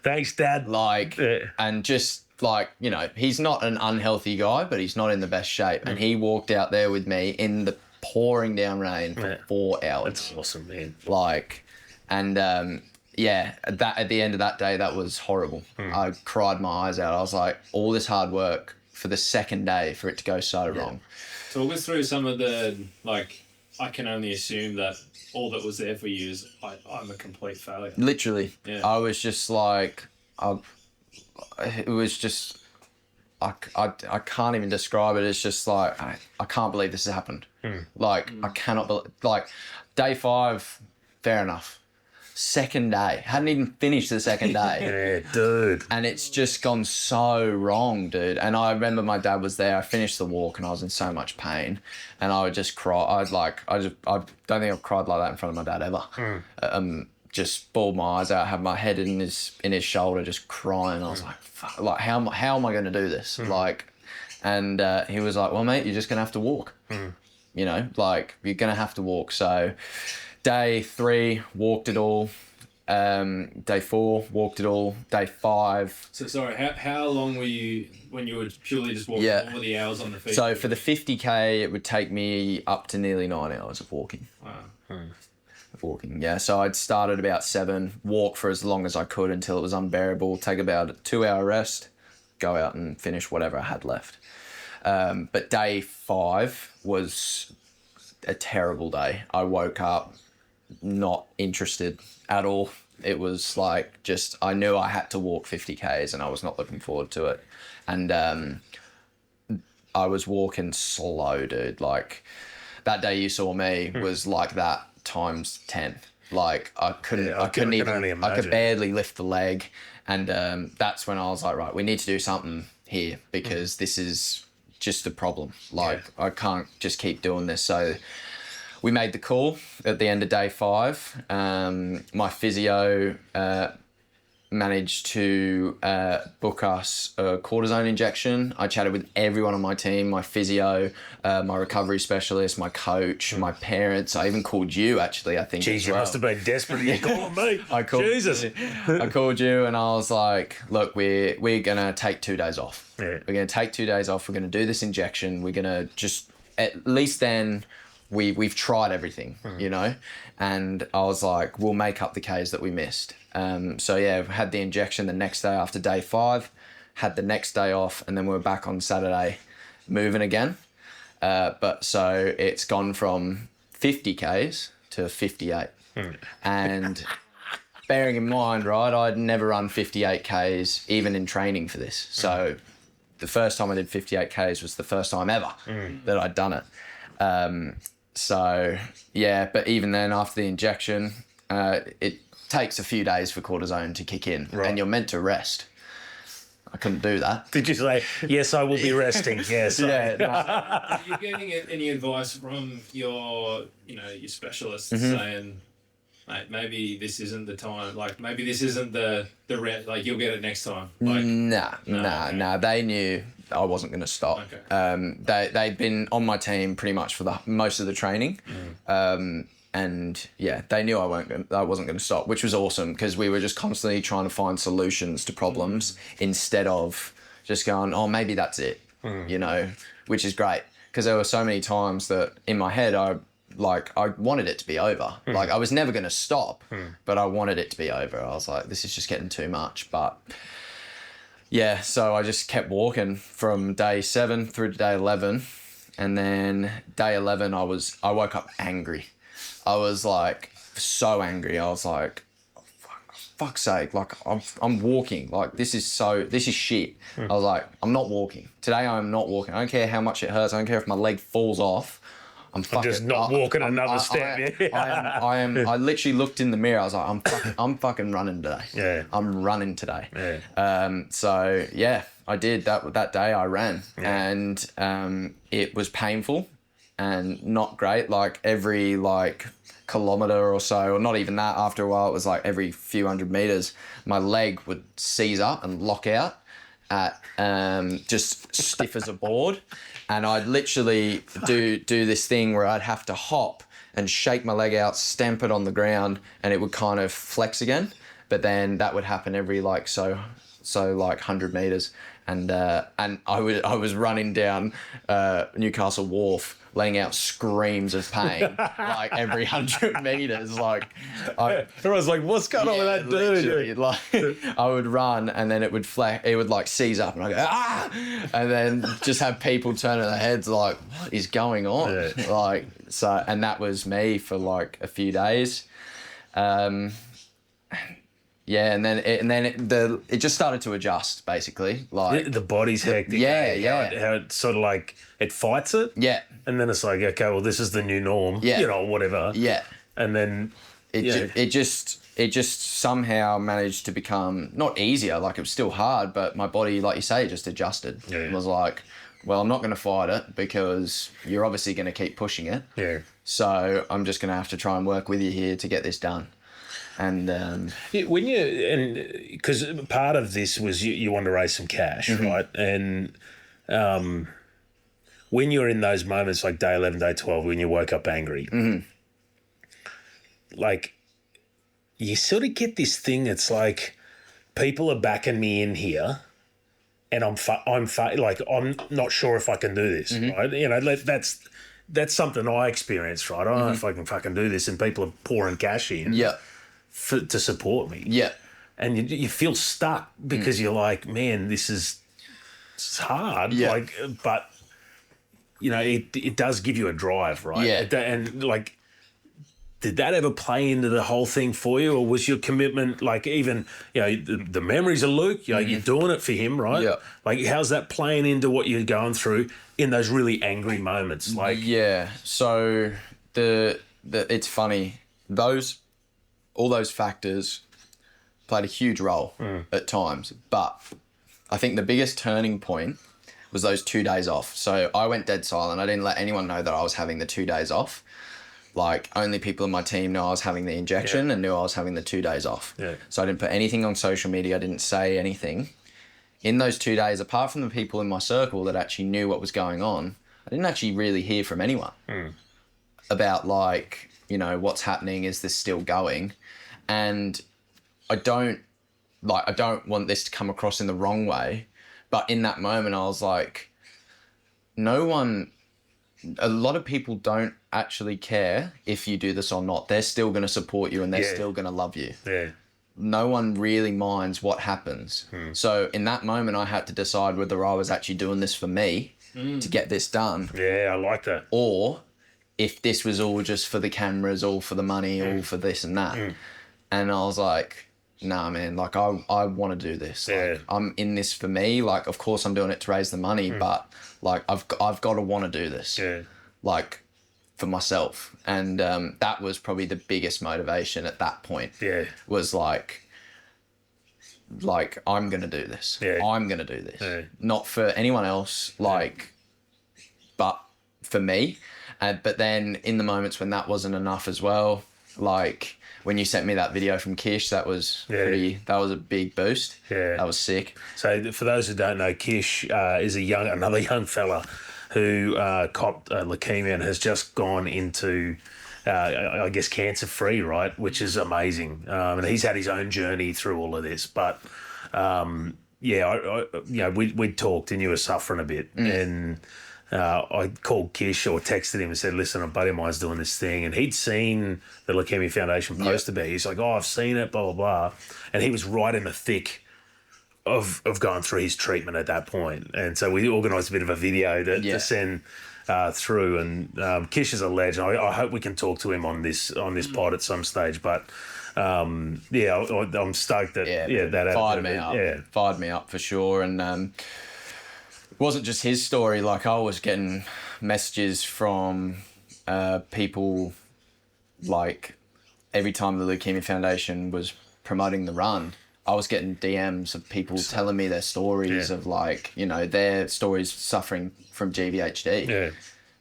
Thanks, Dad. And just like, you know, he's not an unhealthy guy, but he's not in the best shape. And he walked out there with me in the pouring down rain for 4 hours. That's awesome, man. At the end of that day, that was horrible. I cried my eyes out. I was like, all this hard work for the second day for it to go so wrong. Talk us through some of the, like, I can only assume that all that was there for you is I'm a complete failure. Literally. Yeah. I was just like, it was just, I can't even describe it. It's just like, I can't believe this has happened. Like, I cannot believe, like, day 5, fair enough. Second day, hadn't even finished the second day. Yeah, dude. And it's just gone so wrong, dude. And I remember my dad was there. I finished the walk and I was in so much pain, and I would just cry. I don't think I've cried like that in front of my dad ever. Just bawled my eyes out, had my head in his shoulder, just crying. I was like, fuck, like how am I going to do this? And he was like, well, mate, you're just going to have to walk. You know, like, you're going to have to walk. So day 3, walked it all. Day 4, walked it all. Day 5. So sorry, how long were you when you were purely just walking? What were the hours on the feet? So for the 50K, it would take me up to nearly 9 hours of walking. Wow. Walking, yeah. So I'd start at about 7, walk for as long as I could until it was unbearable, take about a 2-hour rest, go out and finish whatever I had left. But day 5 was a terrible day. I woke up not interested at all. It was like, just, I knew I had to walk 50Ks and I was not looking forward to it. And I was walking slow, dude. Like, that day you saw me was like that times 10. Like I couldn't even, I could barely lift the leg. And that's when I was like, right, we need to do something here because this is just a problem. Like I can't just keep doing this. So we made the call at the end of day 5. My physio managed to book us a cortisone injection. I chatted with everyone on my team, my physio, my recovery specialist, my coach, my parents. I even called you, actually, I think. Jeez, you must have been desperate. You're calling me. I called you and I was like, look, we're going to take 2 days off. Yeah. We're going to take 2 days off. We're going to do this injection. We're going to just, at least then, we've tried everything, you know? And I was like, we'll make up the Ks that we missed. So yeah, had the injection the next day after day 5, had the next day off, and then we were back on Saturday moving again. But so it's gone from 50 Ks to 58. And bearing in mind, right, I'd never run 58 Ks even in training for this. So the first time I did 58 Ks was the first time ever that I'd done it. So yeah, but even then after the injection, it takes a few days for cortisone to kick in, and you're meant to rest. I couldn't do that. Did you say, yes, I will be resting? Yes. Yeah. No. Are you getting any advice from your specialists saying, mate, maybe this isn't the time, like maybe this isn't the rest, like you'll get it next time? Like, Nah. They knew I wasn't going to stop. Okay. They'd been on my team pretty much for the most of the training. And yeah, they knew I wasn't going to stop, which was awesome because we were just constantly trying to find solutions to problems instead of just going, oh, maybe that's it, you know, which is great because there were so many times that in my head I wanted it to be over. Like I was never going to stop, but I wanted it to be over. I was like, this is just getting too much. But yeah, so I just kept walking from day 7 through to day 11. And then day 11, I woke up angry. I was like so angry. I was like, oh, fuck's sake, like I'm walking. Like this is shit. I was like, I'm not walking. Today I'm not walking. I don't care how much it hurts. I don't care if my leg falls off. I'm just not walking another step. I literally looked in the mirror. I was like, I'm fucking running today. Yeah. I'm running today. Yeah. So yeah, I did that day. I ran, and it was painful and not great. Like every kilometer or so, or not even that. After a while, it was like every few hundred meters, my leg would seize up and lock out at just stiff as a board. And I'd literally do this thing where I'd have to hop and shake my leg out, stamp it on the ground, and it would kind of flex again. But then that would happen every 100 meters. And I was running down Newcastle Wharf, letting out screams of pain like every 100 meters. Like everyone's like, what's going on with that dude? Like I would run and then it would seize up and I go and then just have people turning their heads like, what is going on? Yeah. And that was me for like a few days. Yeah, and then it just started to adjust basically. Like the body's hectic. Yeah. How it sort of like it fights it. Yeah. And then it's like, okay, well, this is the new norm. Yeah. You know, whatever. Yeah. And then it just somehow managed to become not easier. Like it was still hard, but my body, like you say, just adjusted. Yeah. It was like, well, I'm not going to fight it because you're obviously going to keep pushing it. Yeah. So I'm just going to have to try and work with you here to get this done. And because part of this was you want to raise some cash, right? And when you're in those moments like day 11, day 12, when you woke up angry, like you sort of get this thing. It's like people are backing me in here, and I'm not sure if I can do this, right? You know, that's something I experienced, right? I don't know if I can fucking do this, and people are pouring cash in. Yeah. To support me. Yeah. And you feel stuck because you're like, man, this is hard. Yeah. Like, but, you know, it does give you a drive, right? Yeah. And, like, did that ever play into the whole thing for you? Or was your commitment, like, even, you know, the memories of Luke, you know, you're doing it for him, right? Yeah. Like, how's that playing into what you're going through in those really angry moments? Like, yeah. So it's funny. all those factors played a huge role at times. But I think the biggest turning point was those 2 days off. So I went dead silent. I didn't let anyone know that I was having the 2 days off. Like, only people in my team knew I was having the injection and knew I was having the 2 days off. Yeah. So I didn't put anything on social media. I didn't say anything. In those 2 days, apart from the people in my circle that actually knew what was going on, I didn't actually really hear from anyone about, like, you know, what's happening. Is this still going? And I don't want this to come across in the wrong way, but in that moment, I was like, a lot of people don't actually care if you do this or not. They're still going to support you and they're still going to love you. Yeah. No one really minds what happens. So in that moment, I had to decide whether I was actually doing this for me to get this done. Yeah, I like that. Or if this was all just for the cameras, all for the money, all for this and that. And I was like, nah, man, like, I want to do this. Yeah. Like, I'm in this for me. Like, of course I'm doing it to raise the money, but like, I've got to want to do this. Yeah. Like, for myself. And that was probably the biggest motivation at that point. Yeah. Was like I'm going to do this. Yeah. I'm going to do this. Yeah. Not for anyone else, like, but for me. But then in the moments when that wasn't enough as well, like when you sent me that video from Kish, that was that was a big boost. Yeah. That was sick. So for those who don't know, Kish is another young fella who copped leukemia and has just gone into, I guess, cancer-free, right? Which is amazing. And he's had his own journey through all of this. But, we talked and you were suffering a bit. And I called Kish or texted him and said, listen, a buddy of mine's doing this thing. And he'd seen the Leukaemia Foundation post about it. He's like, oh, I've seen it, blah, blah, blah. And he was right in the thick of going through his treatment at that point. And so we organised a bit of a video to send through. And Kish is a legend. I hope we can talk to him on this pod at some stage. But I'm stoked that that fired me up. Yeah, fired me up for sure. And it wasn't just his story. Like, I was getting messages from people, like, every time the Leukaemia Foundation was promoting the run, I was getting DMs of people telling me their stories of, like, you know, their stories suffering from GVHD. Yeah.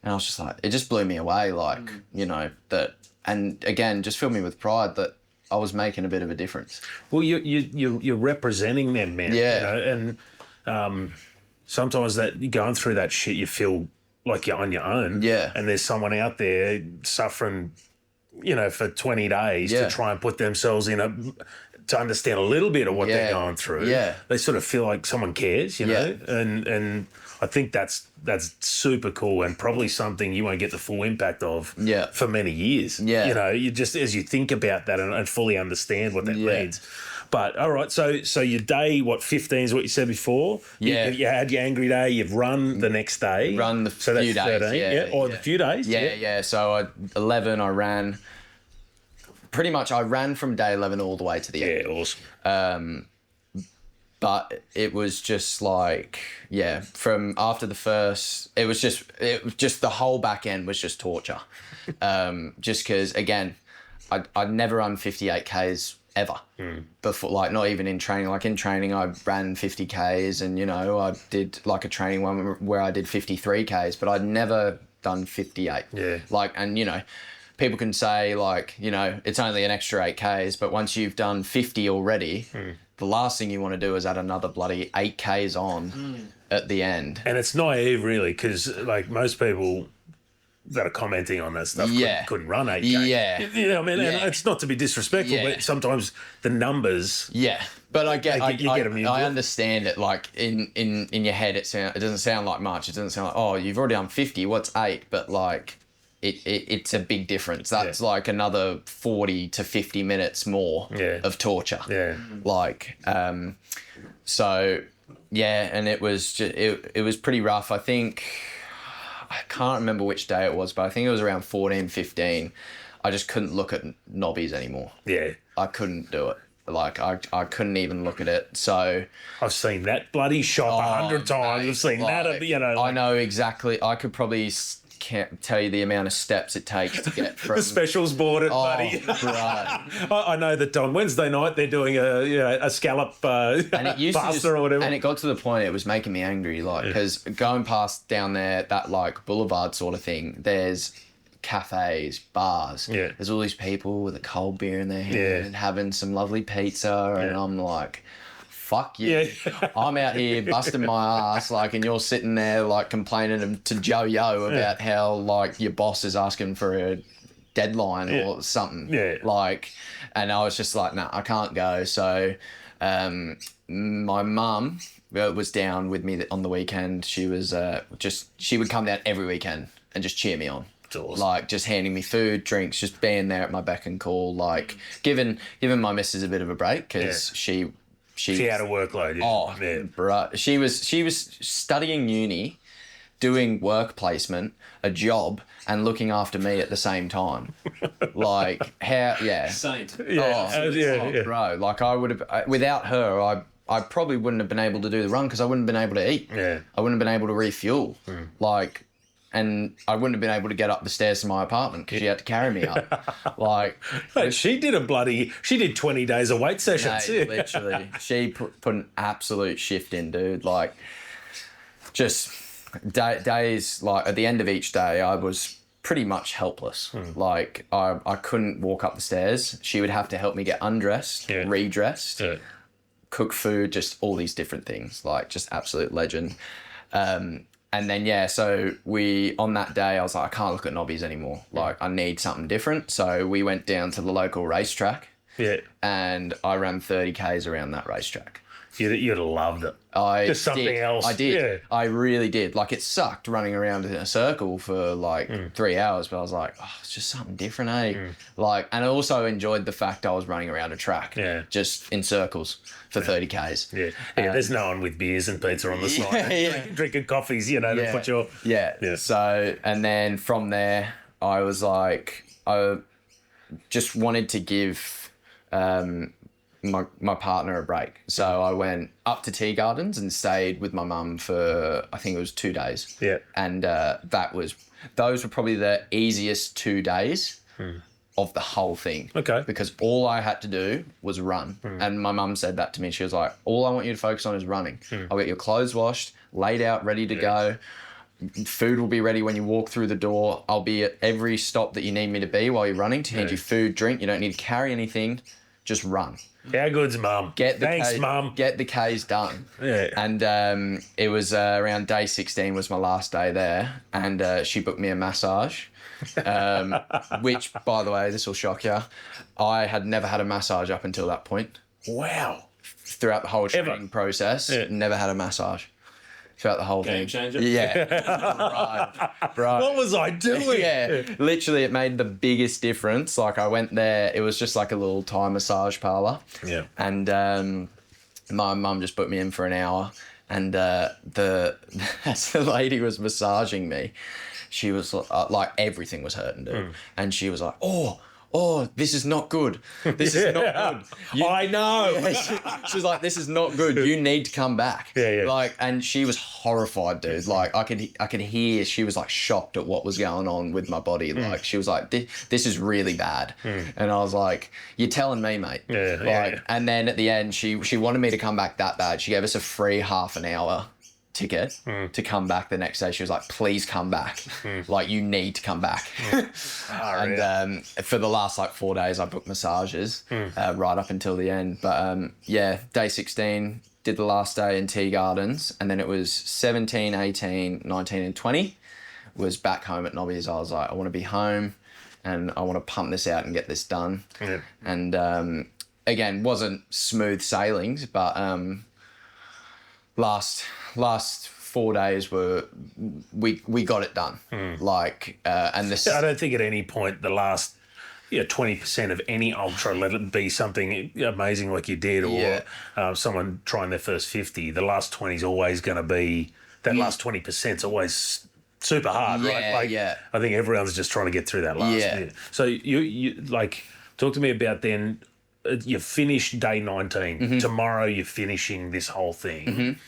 And I was just like, it just blew me away, like, you know, that, and again, just filled me with pride that I was making a bit of a difference. Well, you're representing them, man. Yeah. You know? And sometimes that you're going through that shit, you feel like you're on your own. Yeah. And there's someone out there suffering, you know, for 20 days to try and put themselves to understand a little bit of what they're going through. Yeah. They sort of feel like someone cares, you know? And I think that's super cool and probably something you won't get the full impact of for many years. Yeah. You know, you just, as you think about that and fully understand what that means. But all right, so your day, 15 is what you said before? Yeah. You had your angry day, you've run the next day. Run the few days. 13, or the few days. Yeah. So 11, I ran. Pretty much, I ran from day 11 all the way to the end. Yeah, awesome. But it was just like, from after the first, it was just the whole back end was just torture. Just because, again, I'd never run 58 Ks ever before, like, not even in training. Like, in training, I ran 50 Ks and, you know, I did like a training one where I did 53 Ks, but I'd never done 58. Yeah. Like, and, you know, people can say, like, you know, it's only an extra 8 Ks, but once you've done 50 already, the last thing you want to do is add another bloody 8 Ks on at the end. And it's naive, really, because, like, most people that are commenting on that stuff couldn't run 8K. Yeah. You know, I mean, and it's not to be disrespectful, but sometimes the numbers... Yeah. But I get, I understand it. Like, in your head, it doesn't sound like much. It doesn't sound like, oh, you've already done 50, what's 8? But, like... It's a big difference. That's like another 40 to 50 minutes more of torture. Yeah. Like, so, and it was just, it was pretty rough. I think, I can't remember which day it was, but I think it was around 14, 15. I just couldn't look at knobbies anymore. Yeah. I couldn't do it. Like, I couldn't even look at it. So I've seen that bloody shot 100 times. I've seen that, you know. I know exactly. I could probably can't tell you the amount of steps it takes to get from... The specials board, buddy. Right. I know that on Wednesday night they're doing a scallop pasta or whatever. And it got to the point it was making me angry, like, because going past down there, that like boulevard sort of thing, there's cafes, bars. Yeah. There's all these people with a cold beer in their hand and having some lovely pizza, and I'm like, fuck you. Yeah. I'm out here busting my ass, like, and you're sitting there like complaining to Joe about how like your boss is asking for a deadline or something. Yeah. Like, and I was just like, nah, I can't go. So my mum was down with me on the weekend. She was she would come down every weekend and just cheer me on. Awesome. Like, just handing me food, drinks, just being there at my beck and call, like giving my missus a bit of a break, because she had a workload. Bro, she was studying uni, doing work placement, a job, and looking after me at the same time. Like, how? Yeah, saint. Bro. Like, I would have without her, I probably wouldn't have been able to do the run, because I wouldn't have been able to eat. Yeah, I wouldn't have been able to refuel. Like. And I wouldn't have been able to get up the stairs to my apartment because she had to carry me up. Like, she did 20 days of weight sessions. Mate, literally. She put an absolute shift in, dude. Like, just days, like, at the end of each day, I was pretty much helpless. Like, I couldn't walk up the stairs. She would have to help me get undressed, redressed, cook food, just all these different things. Like, just absolute legend. And then, so on that day, I was like, I can't look at knobbies anymore. Like, I need something different. So we went down to the local racetrack. Yeah. And I ran 30 Ks around that racetrack. You'd have loved it. Just something else. I did. Yeah. I really did. Like, it sucked running around in a circle for like 3 hours, but I was like, oh, it's just something different, eh? Like, and I also enjoyed the fact I was running around a track, just in circles for 30 Ks. Yeah. There's no one with beers and pizza on the side. Drinking coffees, to put your... Yeah. So, and then from there, I was like, I just wanted to give... my partner a break. So I went up to Tea Gardens and stayed with my mum for, I think it was 2 days. Yeah. And those were probably the easiest 2 days of the whole thing. Okay. Because all I had to do was run. And my mum said that to me. She was like, all I want you to focus on is running. I'll get your clothes washed, laid out, ready to go. Food will be ready when you walk through the door. I'll be at every stop that you need me to be while you're running to hand you food, drink. You don't need to carry anything. Just run. How good's mum? Thanks, Mum. Get the Ks done. Yeah. And it was around day 16 was my last day there, and she booked me a massage, which, by the way, this will shock you, I had never had a massage up until that point. Wow. Throughout the whole training process, never had a massage. Throughout the whole Game thing. changer. Yeah. Right. What was I doing? Yeah. Literally, it made the biggest difference. Like, I went there, it was just like a little Thai massage parlour. Yeah. And my mum just put me in for an hour. And as the lady was massaging me, she was like, everything was hurting, dude. And she was like, oh, this is not good. This is not good. I know. Yeah, she was like, this is not good. You need to come back. Yeah. Like, and she was horrified, dude. Like, I could hear she was like shocked at what was going on with my body. Like, she was like, this is really bad. And I was like, you're telling me, mate. Yeah. And then at the end, she wanted me to come back that bad. She gave us a free half an hour ticket to come back the next day. She was like, please come back. Like, you need to come back. And for the last like 4 days, I booked massages right up until the end. But day 16, did the last day in Tea Gardens, and then it was 17, 18, 19 and 20 was back home at Nobby's. I was like, I want to be home and I want to pump this out and get this done. And again, wasn't smooth sailings, but last 4 days were we got it done. Like and this, I don't think at any point the last 20% of any ultra, let it be something amazing like you did, or someone trying their first 50, the last 20 is always going to be that last 20% is always super hard, right? Like, I think everyone's just trying to get through that last bit. So you like, talk to me about then. You finish day 19. Tomorrow you're finishing this whole thing.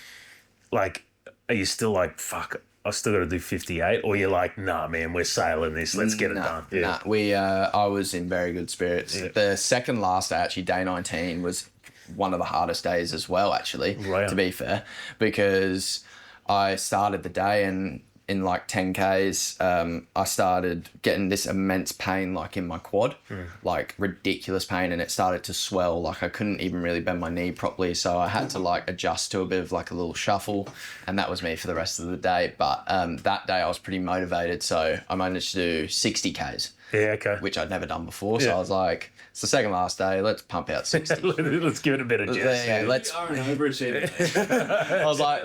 Like, are you still like, fuck, I still got to do 58, or you're like, nah, man, we're sailing this. Let's get it done. Yeah. I was in very good spirits. Yeah. The second last day, actually, day 19, was one of the hardest days as well, actually, to be fair, because I started the day and in like 10Ks, I started getting this immense pain like in my quad, like ridiculous pain, and it started to swell. Like I couldn't even really bend my knee properly, so I had to like adjust to a bit of like a little shuffle, and that was me for the rest of the day. But that day I was pretty motivated, so I managed to do 60Ks. Yeah, okay. Which I'd never done before, so I was like, it's the second last day, let's pump out 60. Let's give it a bit of juice. Yeah, let's... You are an overachiever. I was like,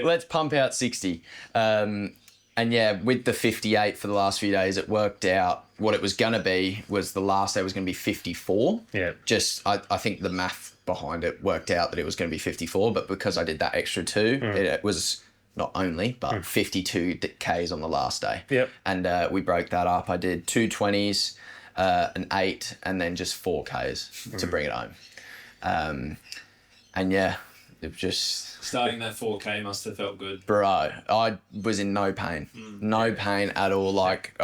let's pump out 60. And yeah, with the 58 for the last few days, it worked out. What it was going to be was the last day was going to be 54. Yeah. Just, I think the math behind it worked out that it was going to be 54, but because I did that extra 2, it was not only, but 52 Ks on the last day. Yep. And we broke that up. I did 2 20s, an 8, and then just 4 Ks to bring it home. And yeah, it just... Starting that 4K must have felt good. Bro, I was in no pain. No pain at all. Like,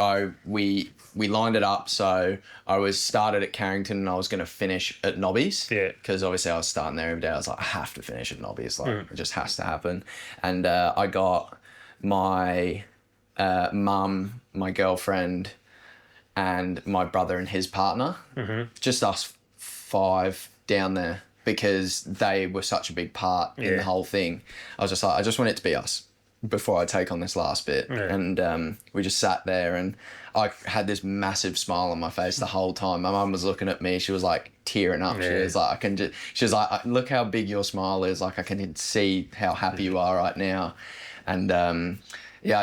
we lined it up, so I was started at Carrington and I was going to finish at Nobby's. Yeah. Because obviously I was starting there every day. I was like, I have to finish at Nobby's. Like, it just has to happen. And I got my mum, my girlfriend, and my brother and his partner. Just us 5 down there, because they were such a big part in the whole thing. I was just like, I just want it to be us before I take on this last bit. Yeah. And we just sat there and I had this massive smile on my face the whole time. My mum was looking at me. She was like tearing up. Yeah. She was like, look how big your smile is. Like I can see how happy you are right now. And I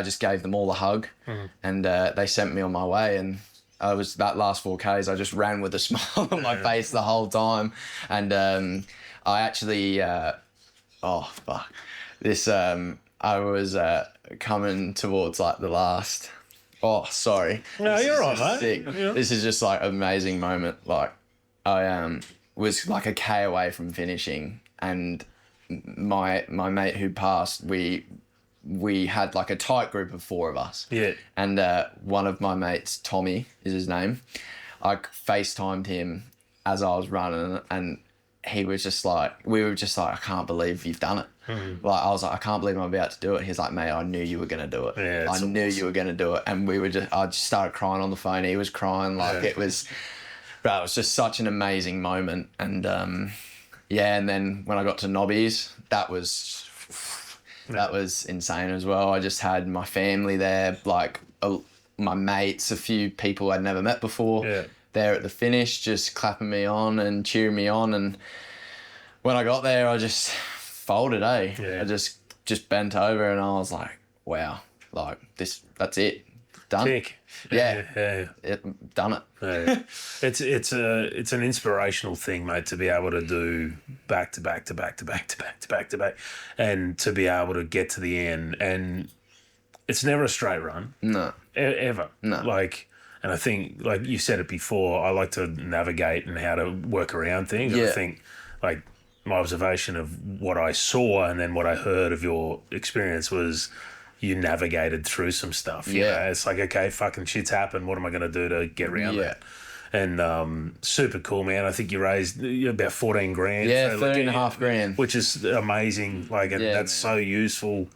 just gave them all a hug and they sent me on my way. And that last 4Ks, I just ran with a smile on my face the whole time. And I actually, I was coming towards like the last, No, you're right, mate. Sick. Yeah. This is just like an amazing moment. Like I was like a K away from finishing, and my mate who passed, we had like a tight group of 4 of us. Yeah. And one of my mates, Tommy is his name, I FaceTimed him as I was running, and we were just like, I can't believe you've done it. Like, I was like, I can't believe I'm about to do it. He's like, mate, I knew you were going to do it. Yeah, I knew you were going to do it. And I just started crying on the phone. He was crying. Like, it was just such an amazing moment. And and then when I got to Nobby's, that was insane as well. I just had my family there, like my mates, a few people I'd never met before there at the finish, just clapping me on and cheering me on. And when I got there, I just folded, Yeah. I just bent over and I was like, wow, like that's it. Done. Tick. Yeah. Done it. Yeah. It's an inspirational thing, mate, to be able to do back to back to back to back to back to back to back, and to be able to get to the end. And it's never a straight run. No. Ever. No. And I think, like you said it before, I like to navigate and how to work around things. Yeah. And I think, like, my observation of what I saw and then what I heard of your experience was you navigated through some stuff. You know? It's like, okay, fucking shit's happened. What am I going to do to get around that? And super cool, man. I think you raised about 14 grand. Yeah, 13.5 grand. Which is amazing. Like, and that's so useful,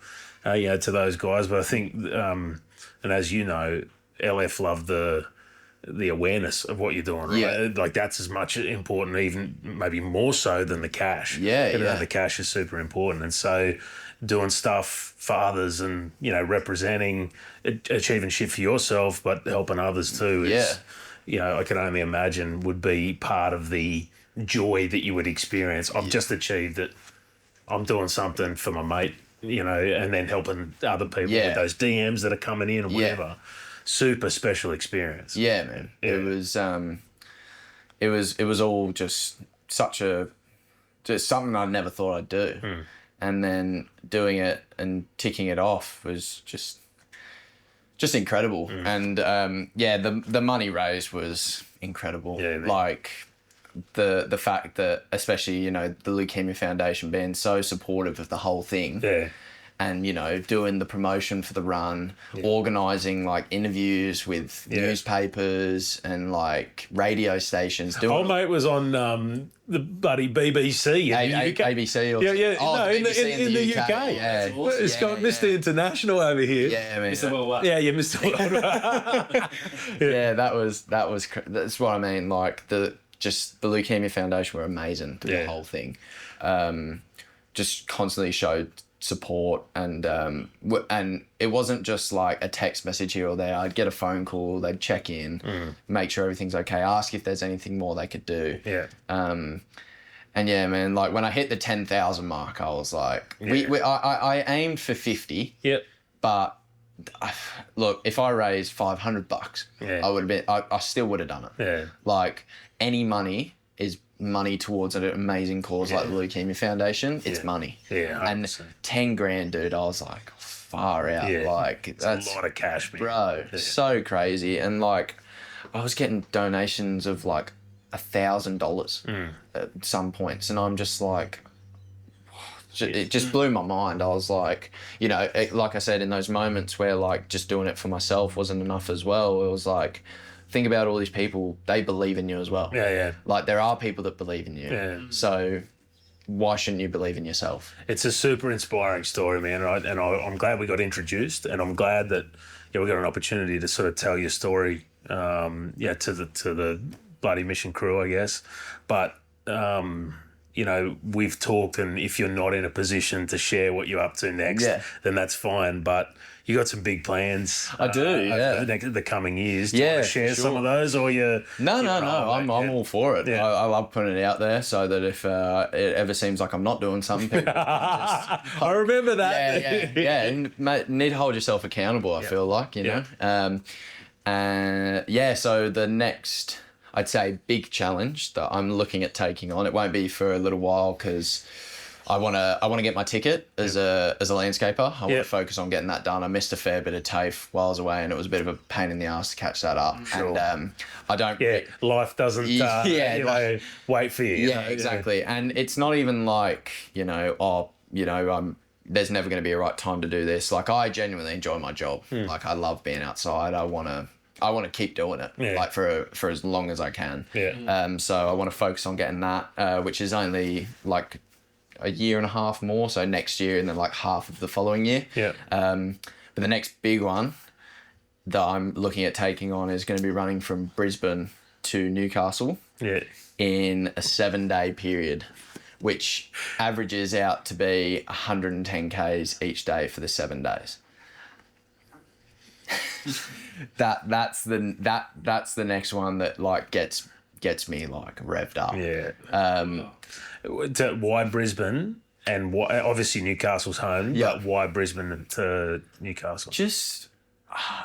to those guys. But I think, and as you know, LF love the awareness of what you're doing, right? Yeah. Like, that's as much important, even maybe more so than the cash. The cash is super important. And so doing stuff for others and, representing, achieving shit for yourself, but helping others too is, I can only imagine would be part of the joy that you would experience. I've just achieved it. I'm doing something for my mate, and then helping other people with those DMs that are coming in or whatever. Super special experience. Yeah, man. Yeah. It was all just something I never thought I'd do. And then doing it and ticking it off was just incredible. And the money raised was incredible. Yeah, like the fact that, especially, the Leukaemia Foundation being so supportive of the whole thing. Yeah. and, you know, doing the promotion for the run, organising like interviews with newspapers and like radio stations. Old mate was on the bloody BBC in the UK. ABC or in the UK. Yeah, awesome. It's got Mr. International over here. Yeah, man. Mr. Worldwide. Yeah, Mr. Worldwide. Yeah, that's what I mean. Like the Leukaemia Foundation were amazing through the whole thing. Just constantly showed support, and it wasn't just like a text message here or there. I'd get a phone call, they'd check in, make sure everything's okay, ask if there's anything more they could do. And yeah, man, like when I hit the 10,000 mark, I was like, I aimed for 50. Yep. But look, if I raised $500, I would have been. I still would have done it. Yeah. Like any money is money towards an amazing cause like the Leukaemia Foundation. It's money. Yeah. 100%. And 10 grand, dude. I was like, far out. Yeah. Like that's a lot of cash, man. bro. Yeah. So crazy. And like, I was getting donations of like $1,000 at some points, and I'm just like, it just blew my mind. I was like, you know, like I said, in those moments where like just doing it for myself wasn't enough as well, it was like, think about all these people, they believe in you as well. Yeah. Like there are people that believe in you. Yeah. So why shouldn't you believe in yourself? It's a super inspiring story, man. And I'm glad we got introduced, and I'm glad that we got an opportunity to sort of tell your story, to the bloody mission crew, I guess. But you know, we've talked, and if you're not in a position to share what you're up to next, then that's fine. But you got some big plans. I do, over the coming years. Do you want to share some of those, or you? No. I'm all for it. I love putting it out there so that if it ever seems like I'm not doing something, people I remember that. Yeah. And mate, need to hold yourself accountable. I feel like, you know. So the next, I'd say, big challenge that I'm looking at taking on, it won't be for a little while because I want to get my ticket as a landscaper. I want to focus on getting that done. I missed a fair bit of TAFE while I was away, and it was a bit of a pain in the ass to catch that up. Sure. And I don't. Yeah, life doesn't. Wait for you. Yeah, exactly. And it's not even like there's never going to be a right time to do this. Like I genuinely enjoy my job. Like I love being outside. I want to keep doing it, like for as long as I can. Yeah. So I want to focus on getting that, which is only like a year and a half more. So next year, and then like half of the following year. Yeah. But the next big one that I'm looking at taking on is going to be running from Brisbane to Newcastle. Yeah. In a 7-day period, which averages out to be 110 Ks each day for the 7 days. That's the next one that like gets me like revved up. Yeah. Why Brisbane, and why obviously Newcastle's home, but why Brisbane to Newcastle? Just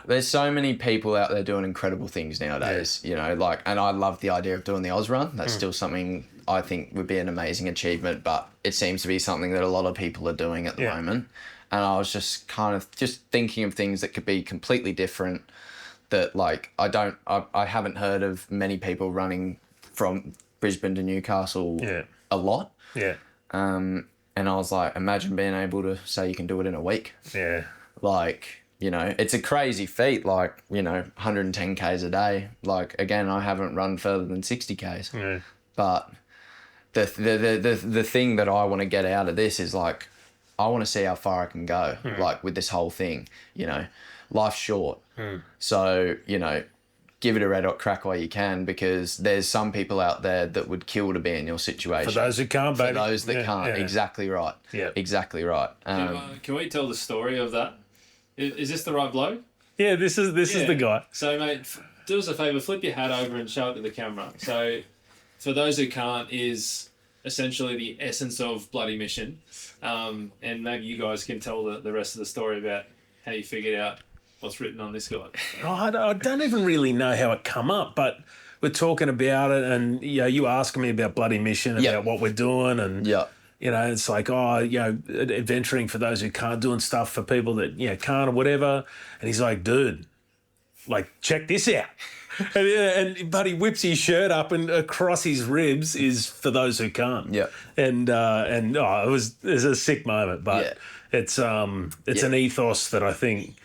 there's so many people out there doing incredible things nowadays, you know, like, and I love the idea of doing the Oz Run. That's still something I think would be an amazing achievement, but it seems to be something that a lot of people are doing at the moment. And I was just kind of just thinking of things that could be completely different, that like I haven't heard of many people running from Brisbane to Newcastle a lot. Yeah. And I was like, imagine being able to say you can do it in a week. Yeah. Like, you know, it's a crazy feat, like, you know, 110 Ks a day. Like, again, I haven't run further than 60 Ks. Yeah. But the thing that I want to get out of this is like, I want to see how far I can go, like with this whole thing, you know, life's short. So, you know, give it a red hot crack while you can, because there's some people out there that would kill to be in your situation. For those who can't, baby. For those that can't. Yeah. Exactly right. Yeah. Exactly right. Can we tell the story of that? Is this the right bloke? Yeah, this is the guy. So, mate, do us a favour, flip your hat over and show it to the camera. So, for those who can't, is essentially the essence of Bloody Mission. And maybe you guys can tell the rest of the story about how you figured out what's written on this guy. I don't even really know how it come up, but we're talking about it, and you asking me about Bloody Mission, about what we're doing, and it's like, adventuring for those who can't, doing stuff for people that can't or whatever. And he's like, dude, like, check this out. But he whips his shirt up and across his ribs is for those who can't. Yeah. And it was a sick moment, but it's an ethos that I think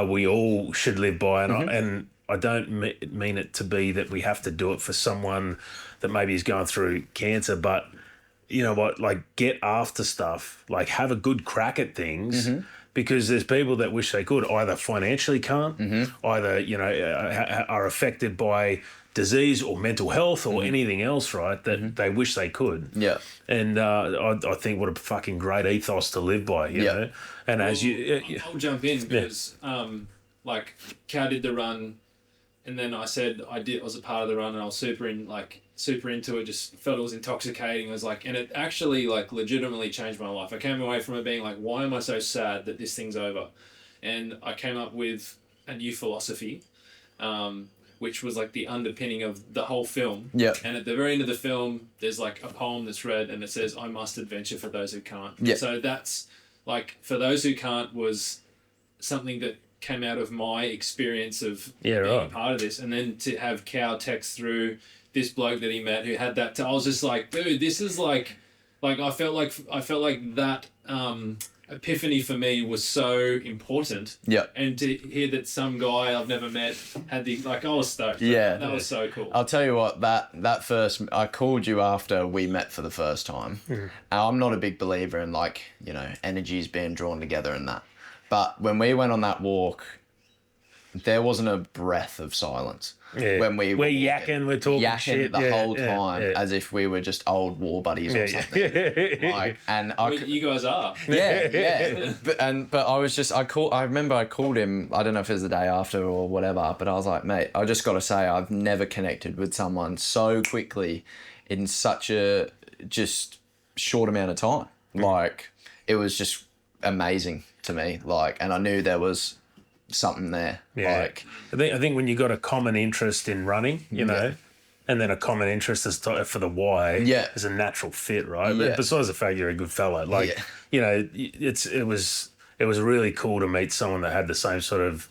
we all should live by, and I don't mean it to be that we have to do it for someone that maybe is going through cancer, but you know what, like get after stuff, like have a good crack at things. Because there's people that wish they could, either financially can't, either, you know, are affected by disease or mental health or anything else, right, that they wish they could. Yeah. And I think what a fucking great ethos to live by, you know. And as you... I'll jump in because, like, Cal did the run, and then I said I was a part of the run, and I was super into it, just felt it was intoxicating. I was like, and it actually like legitimately changed my life. I came away from it being like, why am I so sad that this thing's over? And I came up with a new philosophy, which was like the underpinning of the whole film. Yeah. And at the very end of the film, there's like a poem that's read and it says, I must adventure for those who can't. Yeah. So that's like, for those who can't was something that came out of my experience of being a part of this. And then to have Cal text through this bloke that he met who had that, I was just like, dude, this is like I felt like that epiphany for me was so important. Yeah. And to hear that some guy I've never met had the, like, I was stoked. Yeah. That was so cool. I'll tell you what, that first, I called you after we met for the first time. I'm not a big believer in like, you know, energies being drawn together and that. But when we went on that walk, there wasn't a breath of silence. Yeah. When we're yakking, we're talking shit the whole time as if we were just old war buddies or something. Like, and you guys are. Yeah. But I was just I remember I called him, I don't know if it was the day after or whatever, but I was like, mate, I just got to say I've never connected with someone so quickly in such a just short amount of time. Like it was just amazing to me. Like, and I knew there was something there. Like I think when you got a common interest in running, you know, and then a common interest for the why, is a natural fit, right? But besides the fact you're a good fella, like you know, it was really cool to meet someone that had the same sort of,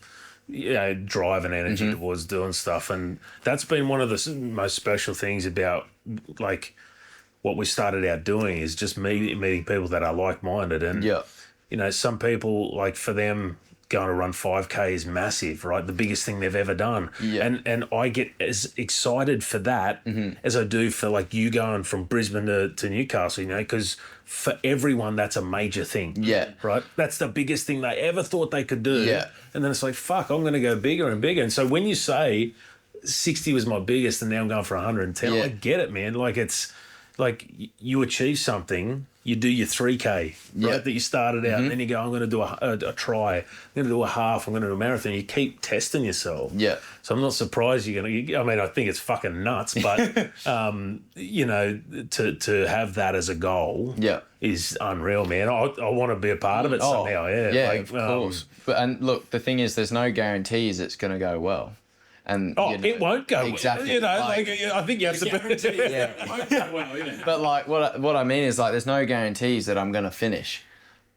you know, drive and energy towards doing stuff, and that's been one of the most special things about like what we started out doing is just meeting people that are like-minded, and you know, some people, like for them, going to run 5K is massive, right? The biggest thing they've ever done. And I get as excited for that as I do for like you going from Brisbane to Newcastle, you know, because for everyone that's a major thing. Right? That's the biggest thing they ever thought they could do. And then it's like, fuck, I'm going to go bigger and bigger. And so when you say 60 was my biggest and now I'm going for 110, I get it, man. Like it's like you achieve something. You do your 3K, right, that you started out, and then you go, I'm going to do a try, I'm going to do a half, I'm going to do a marathon. You keep testing yourself. So I'm not surprised you're going to, I mean, I think it's fucking nuts, but, you know, to have that as a goal is unreal, man. I want to be a part of it somehow, like, of course. But, and look, the thing is, there's no guarantees it's going to go well. And you know, it won't go exactly. Well. You know, like I think you have to. It won't go well, you know. But like what I mean is like there's no guarantees that I'm gonna finish,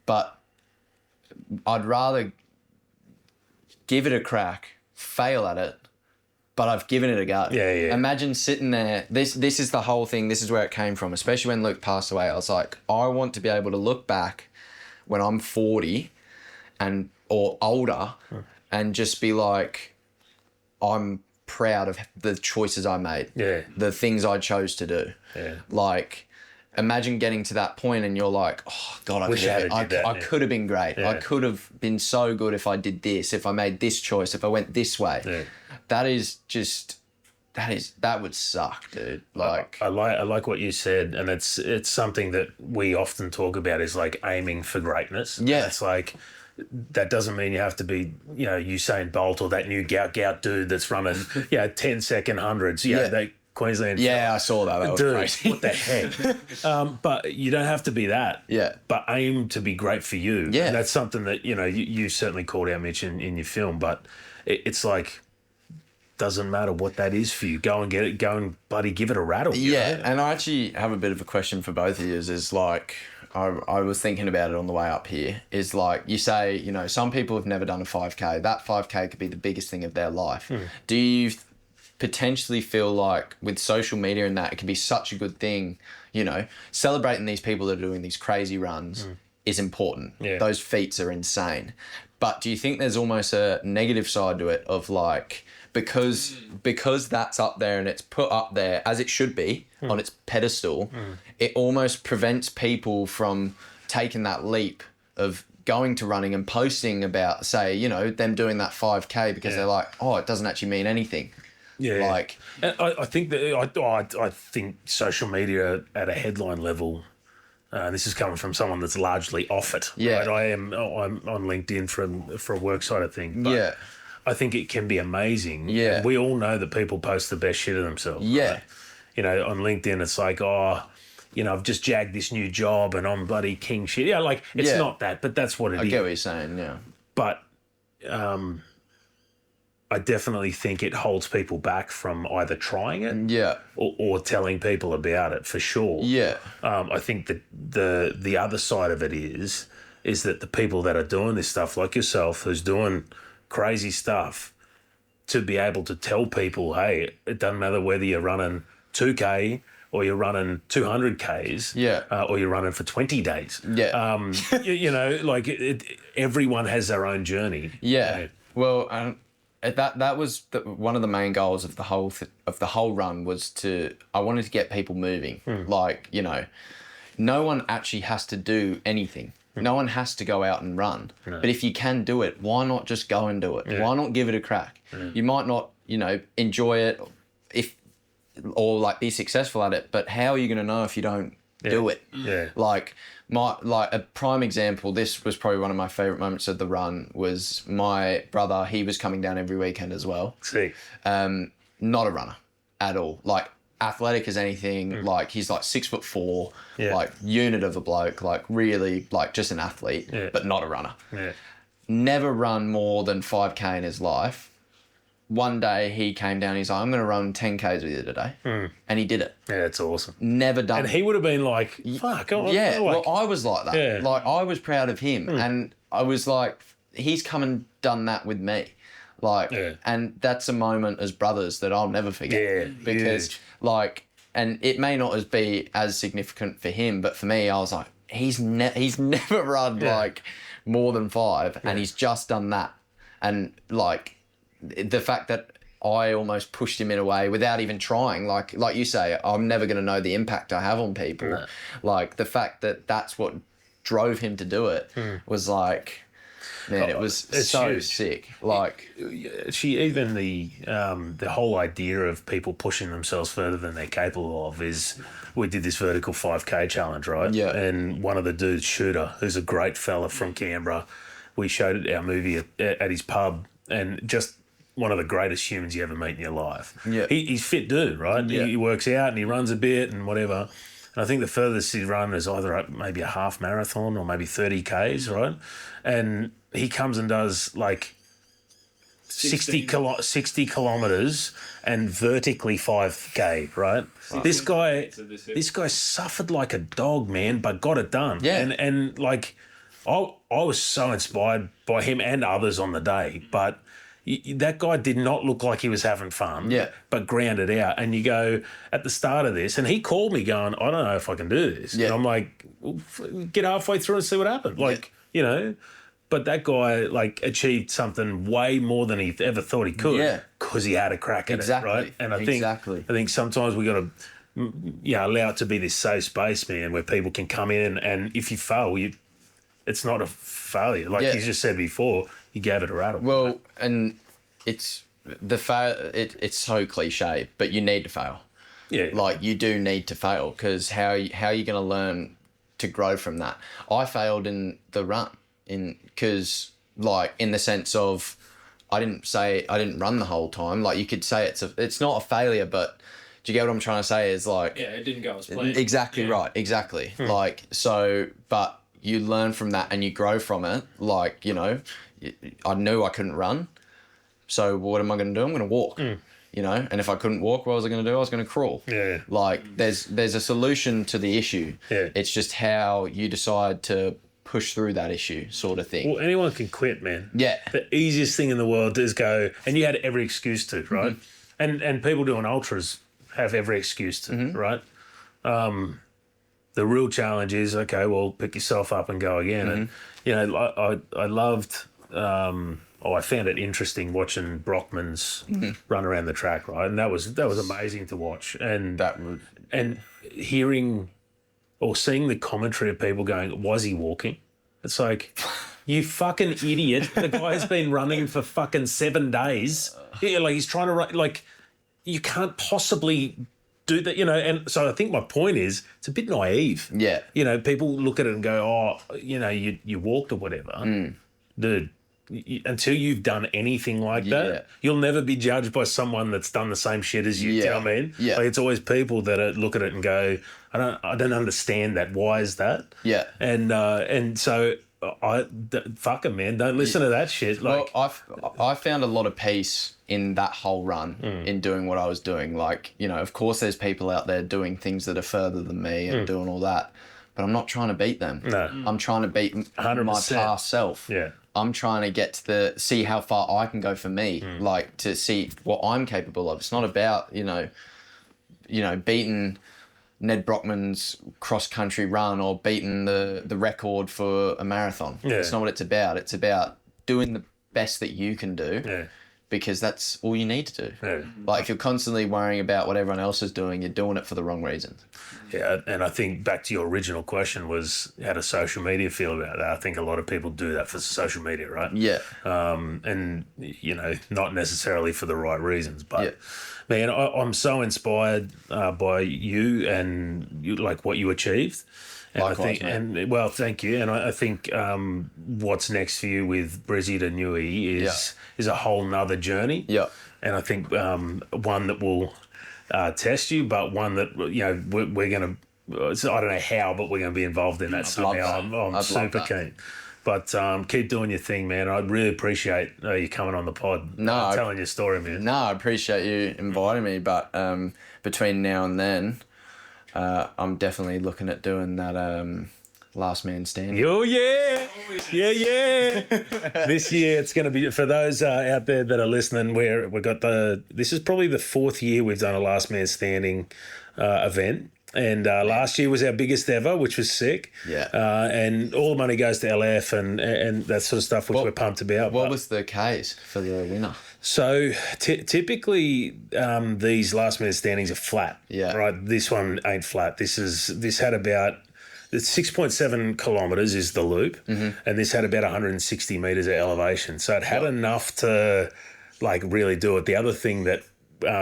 but I'd rather give it a crack, fail at it, but I've given it a go. Imagine sitting there. This is the whole thing. This is where it came from. Especially when Luke passed away, I was like, I want to be able to look back when I'm 40 or older, and just be like, I'm proud of the choices I made. The things I chose to do. Like, imagine getting to that point and you're like, oh, God, I could have been great. I could have been so good if I did this, if I made this choice, if I went this way. That is just, that would suck, dude. Like, I like what you said, and it's something that we often talk about is like aiming for greatness. It's like, that doesn't mean you have to be, you know, Usain Bolt or that new gout dude that's running, 10-second hundreds. That Queensland. I saw that. That was dude, crazy. what the heck? But you don't have to be that. But aim to be great for you. And that's something that, you know, you certainly called out, Mitch, in your film. But it's like, doesn't matter what that is for you. Go and get it. Go and bloody give it a rattle. You know? And I actually have a bit of a question for both of you. Is like, I was thinking about it on the way up here, is like, you say, you know, some people have never done a 5K. That 5K could be the biggest thing of their life. Do you potentially feel like with social media and that, it can be such a good thing, you know, celebrating these people that are doing these crazy runs is important. Yeah. Those feats are insane. But do you think there's almost a negative side to it of like, because that's up there and it's put up there as it should be on its pedestal, it almost prevents people from taking that leap of going to running and posting about, say, you know, them doing that 5K because they're like, oh, it doesn't actually mean anything. Yeah. Like, I think that I think social media at a headline level, this is coming from someone that's largely off it. Yeah. Right? I'm on LinkedIn for a work side of thing. But yeah. I think it can be amazing. Yeah. And we all know that people post the best shit of themselves. Yeah. Right? You know, on LinkedIn, it's like, oh, you know, I've just jagged this new job and I'm bloody king shit. Yeah, like, it's not that, but that's what it is. I get what you're saying, yeah. But I definitely think it holds people back from either trying it or telling people about it, for sure. Yeah. I think that the other side of it is that the people that are doing this stuff, like yourself, who's doing crazy stuff, to be able to tell people, hey, it doesn't matter whether you're running 2K or you're running 200 Ks, or you're running for 20 days. Yeah. You know, like everyone has their own journey. Yeah. You know? Well, that was one of the main goals of the whole run was I wanted to get people moving. Like, you know, no one actually has to do anything. No one has to go out and run. No. But if you can do it, why not just go and do it? Yeah. Why not give it a crack? Yeah. You might not, you know, enjoy it or like be successful at it, but how are you going to know if you don't do it? Yeah. Like a prime example, this was probably one of my favorite moments of the run, was my brother. He was coming down every weekend as well. See. Not a runner at all. Like athletic as anything. Like he's like 6'4", like unit of a bloke, like really like just an athlete, but not a runner. Yeah. Never run more than 5K in his life. One day he came down, he's like, I'm going to run 10Ks with you today. And he did it. Yeah, that's awesome. Never done it. And he would have been like, fuck. Yeah, well, I was like that. Yeah. Like, I was proud of him. And I was like, he's come and done that with me. Like, and that's a moment as brothers that I'll never forget. Yeah, because, huge. like, and it may not be as significant for him, but for me, I was like, he's never run, like, more than 5, and he's just done that. And, like, the fact that I almost pushed him in a way without even trying, like you say, I'm never going to know the impact I have on people. No. Like the fact that that's what drove him to do it was like, man, it was so huge. Sick. Like, even the whole idea of people pushing themselves further than they're capable of is, we did this vertical 5K challenge, right? Yeah. And one of the dudes, Shooter, who's a great fella from Canberra, we showed our movie at his pub, and just one of the greatest humans you ever meet in your life. Yeah. He's fit dude, right? Yeah. He works out and he runs a bit and whatever. And I think the furthest he's run is either maybe a half marathon or maybe 30 Ks, right? And he comes and does like 60 kilometres and vertically 5K, right? This guy suffered like a dog, man, but got it done. Yeah. And like, I was so inspired by him and others on the day, but that guy did not look like he was having fun, but grounded out. And you go, at the start of this, and he called me going, I don't know if I can do this. And I'm like, well, get halfway through and see what happened. Like, you know, but that guy, like, achieved something way more than he ever thought he could because he had a crack at it, right? And I think sometimes we got to, allow it to be this safe space, man, where people can come in and if you fail, it's not a failure. Like you just said before, you gave it a rattle. Well, and it's it's so cliche, but you need to fail. Yeah. Like, you do need to fail, because how are you going to learn to grow from that? I failed in the run, because, like, in the sense of, I didn't run the whole time. Like, you could say it's not a failure, but do you get what I'm trying to say? Is like, it didn't go as planned. Exactly right. Exactly. Like, so, but you learn from that and you grow from it. Like, you know, I knew I couldn't run. So what am I going to do? I'm going to walk, you know? And if I couldn't walk, what was I going to do? I was going to crawl. Yeah. Like, there's a solution to the issue. Yeah. It's just how you decide to push through that issue, sort of thing. Well, anyone can quit, man. Yeah. The easiest thing in the world is go, and you had every excuse to, right? and people doing ultras have every excuse to, right? The real challenge is, okay, well, pick yourself up and go again. And, you know, I loved, I found it interesting watching Brockman's run around the track, right? And that was amazing to watch. And and hearing or seeing the commentary of people going, was he walking? It's like, you fucking idiot. The guy's been running for fucking 7 days. Yeah, like he's trying to run, like, you can't possibly do that, you know. And so I think my point is, it's a bit naive. Yeah. You know, people look at it and go, oh, you know, you walked or whatever. Dude, until you've done anything like that, you'll never be judged by someone that's done the same shit as you. Do you know what I mean? Yeah. Like, it's always people that look at it and go, I don't understand that. Why is that? Yeah. And so fuck it, man. Don't listen to that shit. Like, well, I found a lot of peace in that whole run, in doing what I was doing. Like, you know, of course there's people out there doing things that are further than me and doing all that, but I'm not trying to beat them. No. I'm trying to beat 100%. my past self. Yeah. I'm trying to get to see how far I can go for me, like to see what I'm capable of. It's not about, you know, beating Ned Brockman's cross-country run or beating the record for a marathon. Yeah. It's not what it's about. It's about doing the best that you can do, because that's all you need to do. Yeah. Like, if you're constantly worrying about what everyone else is doing, you're doing it for the wrong reasons. Yeah, and I think back to your original question was, how does social media feel about that? I think a lot of people do that for social media, right? Yeah. And, you know, not necessarily for the right reasons. But, man, I'm so inspired by you and like what you achieved. And Likewise, I think, mate. well, thank you. And I think what's next for you with Brizzy to Newey is a whole nother journey. Yeah. And I think one that will test you, but one that, you know, we're going to, I don't know how, but we're going to be involved in that somehow. I'm super keen. But keep doing your thing, man. I really appreciate you coming on the pod. Telling your story, man. No, I appreciate you inviting me, but between now and then, I'm definitely looking at doing that last man standing. Oh, yeah. Yeah. This year it's going to be, for those out there that are listening, we've got this is probably the 4th year we've done a last man standing event. And last year was our biggest ever, which was sick. Yeah. And all the money goes to LF and that sort of stuff, which we're pumped about. What was the case for the winner? So typically these last minute standings are flat. Yeah. Right. This one ain't flat. This had about 6.7 kilometres is the loop, and this had about 160 metres of elevation. So it had enough to like really do it. The other thing that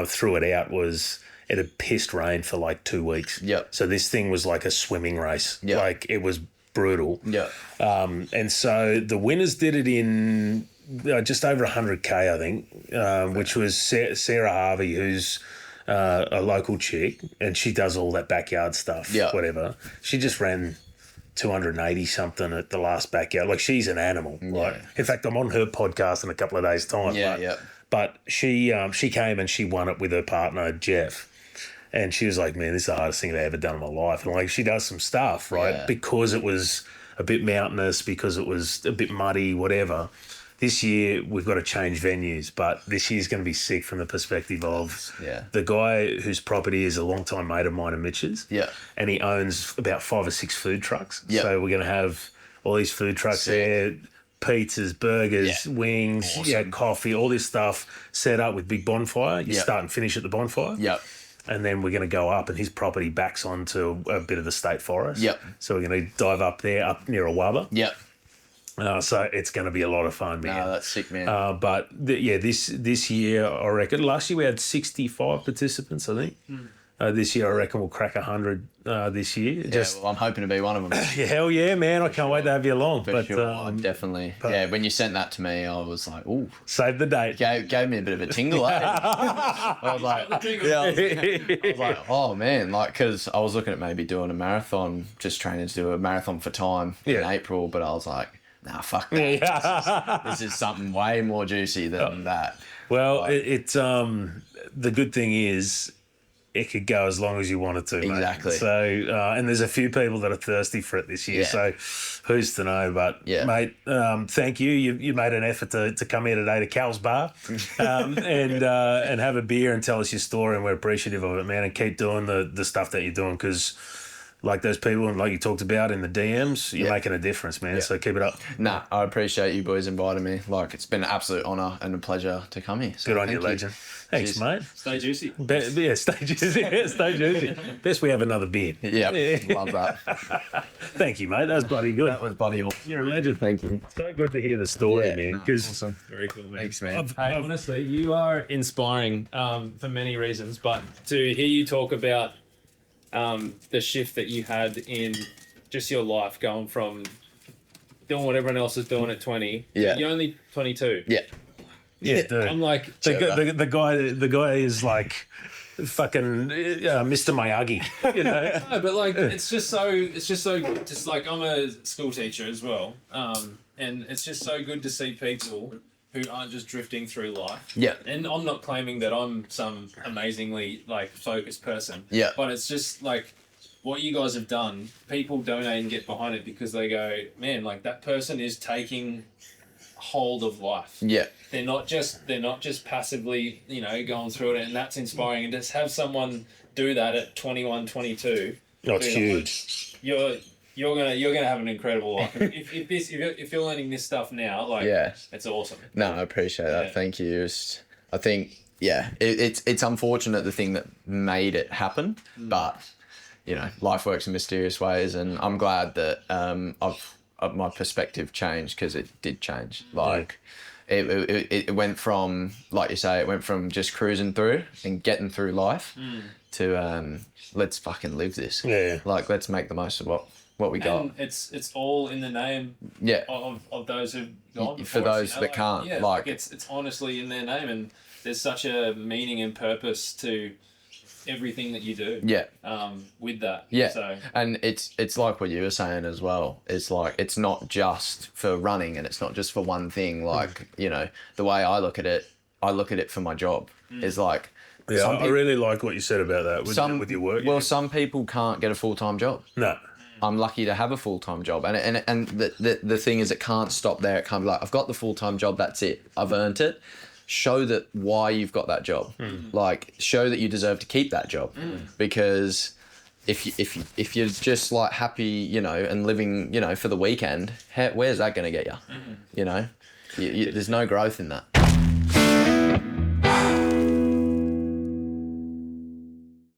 threw it out was it had pissed rain for like 2 weeks. Yep. So this thing was like a swimming race. Yep. Like it was brutal. Yeah. And so the winners did it in just over 100K, I think, which was Sarah Harvey, who's a local chick, and she does all that backyard stuff, whatever. She just ran 280 something at the last backyard. Like, she's an animal. Like, in fact, I'm on her podcast in a couple of days' time. But she came and she won it with her partner, Jeff. And she was like, man, this is the hardest thing I've ever done in my life. And like, she does some stuff, right? Yeah. Because it was a bit mountainous, because it was a bit muddy, whatever. This year we've got to change venues, but this year's going to be sick from the perspective of the guy whose property is a long-time mate of mine and Mitch's. Yeah. And he owns about 5 or 6 food trucks. Yeah. So we're going to have all these food trucks there, pizzas, burgers, wings, coffee, all this stuff set up with big bonfire. You start and finish at the bonfire. Yep. And then we're going to go up, and his property backs onto a bit of the state forest. Yep. So we're going to dive up there, up near Awaba. Yep. So it's going to be a lot of fun, man. No, that's sick, man. But this year, I reckon, last year we had 65 participants, I think. This year, I reckon we'll crack 100 this year. Well, I'm hoping to be one of them. Hell yeah, man. I can't wait to have you along. Sure, definitely. When you sent that to me, I was like, ooh. Save the date. Gave me a bit of a tingle, eh? I was like, I was like, oh, man. Like, because I was looking at maybe doing a marathon, just training to do a marathon for time in April, but I was like, nah, fuck that. This is something way more juicy than that. Well, it's the good thing is, it could go as long as you want it to, mate. Exactly. So, and there's a few people that are thirsty for it this year. Yeah. So, who's to know? But, mate, thank you. You made an effort to come here today to Cal's Bar and have a beer and tell us your story, and we're appreciative of it, man. And keep doing the stuff that you're doing, because like those people, and like you talked about in the DMs, you're making a difference, man. So keep it up. Nah, I appreciate you boys inviting me. Like, it's been an absolute honour and a pleasure to come here. So good on you, legend. Thanks, Cheers. mate. Stay juicy. Stay juicy. Stay juicy. Best we have another beer. Yeah, love that. Thank you, mate. That was bloody good. That was bloody awesome. You're a legend. Thank you. So good to hear the story, man. Because awesome. Very cool, man. Thanks, man. Hey, honestly, you are inspiring for many reasons, but to hear you talk about the shift that you had in just your life, going from doing what everyone else is doing at 20, you're only 22. Yeah, dude. I'm like, the guy is like fucking Mr. Miyagi, you know. no, but like it's just like I'm a school teacher as well, and it's just so good to see people who aren't just drifting through life. Yeah. And I'm not claiming that I'm some amazingly like focused person. Yeah. But it's just like what you guys have done. People donate and get behind it because they go, man, like that person is taking hold of life. Yeah. They're not just passively, going through it, and that's inspiring. And just have someone do that at 21, 22. Oh, it's huge. You're gonna have an incredible life. if you're learning this stuff now, like it's awesome. No, I appreciate that. Thank you. I think it's unfortunate the thing that made it happen, but life works in mysterious ways, and I'm glad that my perspective changed, because it did change. Like it went from, like you say, it went from just cruising through and getting through life to let's fucking live this. Yeah. Like, let's make the most of what we got. And it's all in the name of those who've gone before for those that can't. Yeah, like it's honestly in their name, and there's such a meaning and purpose to everything that you do. Yeah. With that. Yeah. So. And it's like what you were saying as well. It's like, it's not just for running, and it's not just for one thing. Like, the way I look at it for my job is like. Yeah, I really like what you said about that with your work. Well, some people can't get a full-time job. No. I'm lucky to have a full-time job, and the thing is, it can't stop there. It can't be like, I've got the full-time job, that's it, I've earned it. Show that why you've got that job. Like, show that you deserve to keep that job, because if you're just like happy, and living, for the weekend, where's that going to get you? There's no growth in that.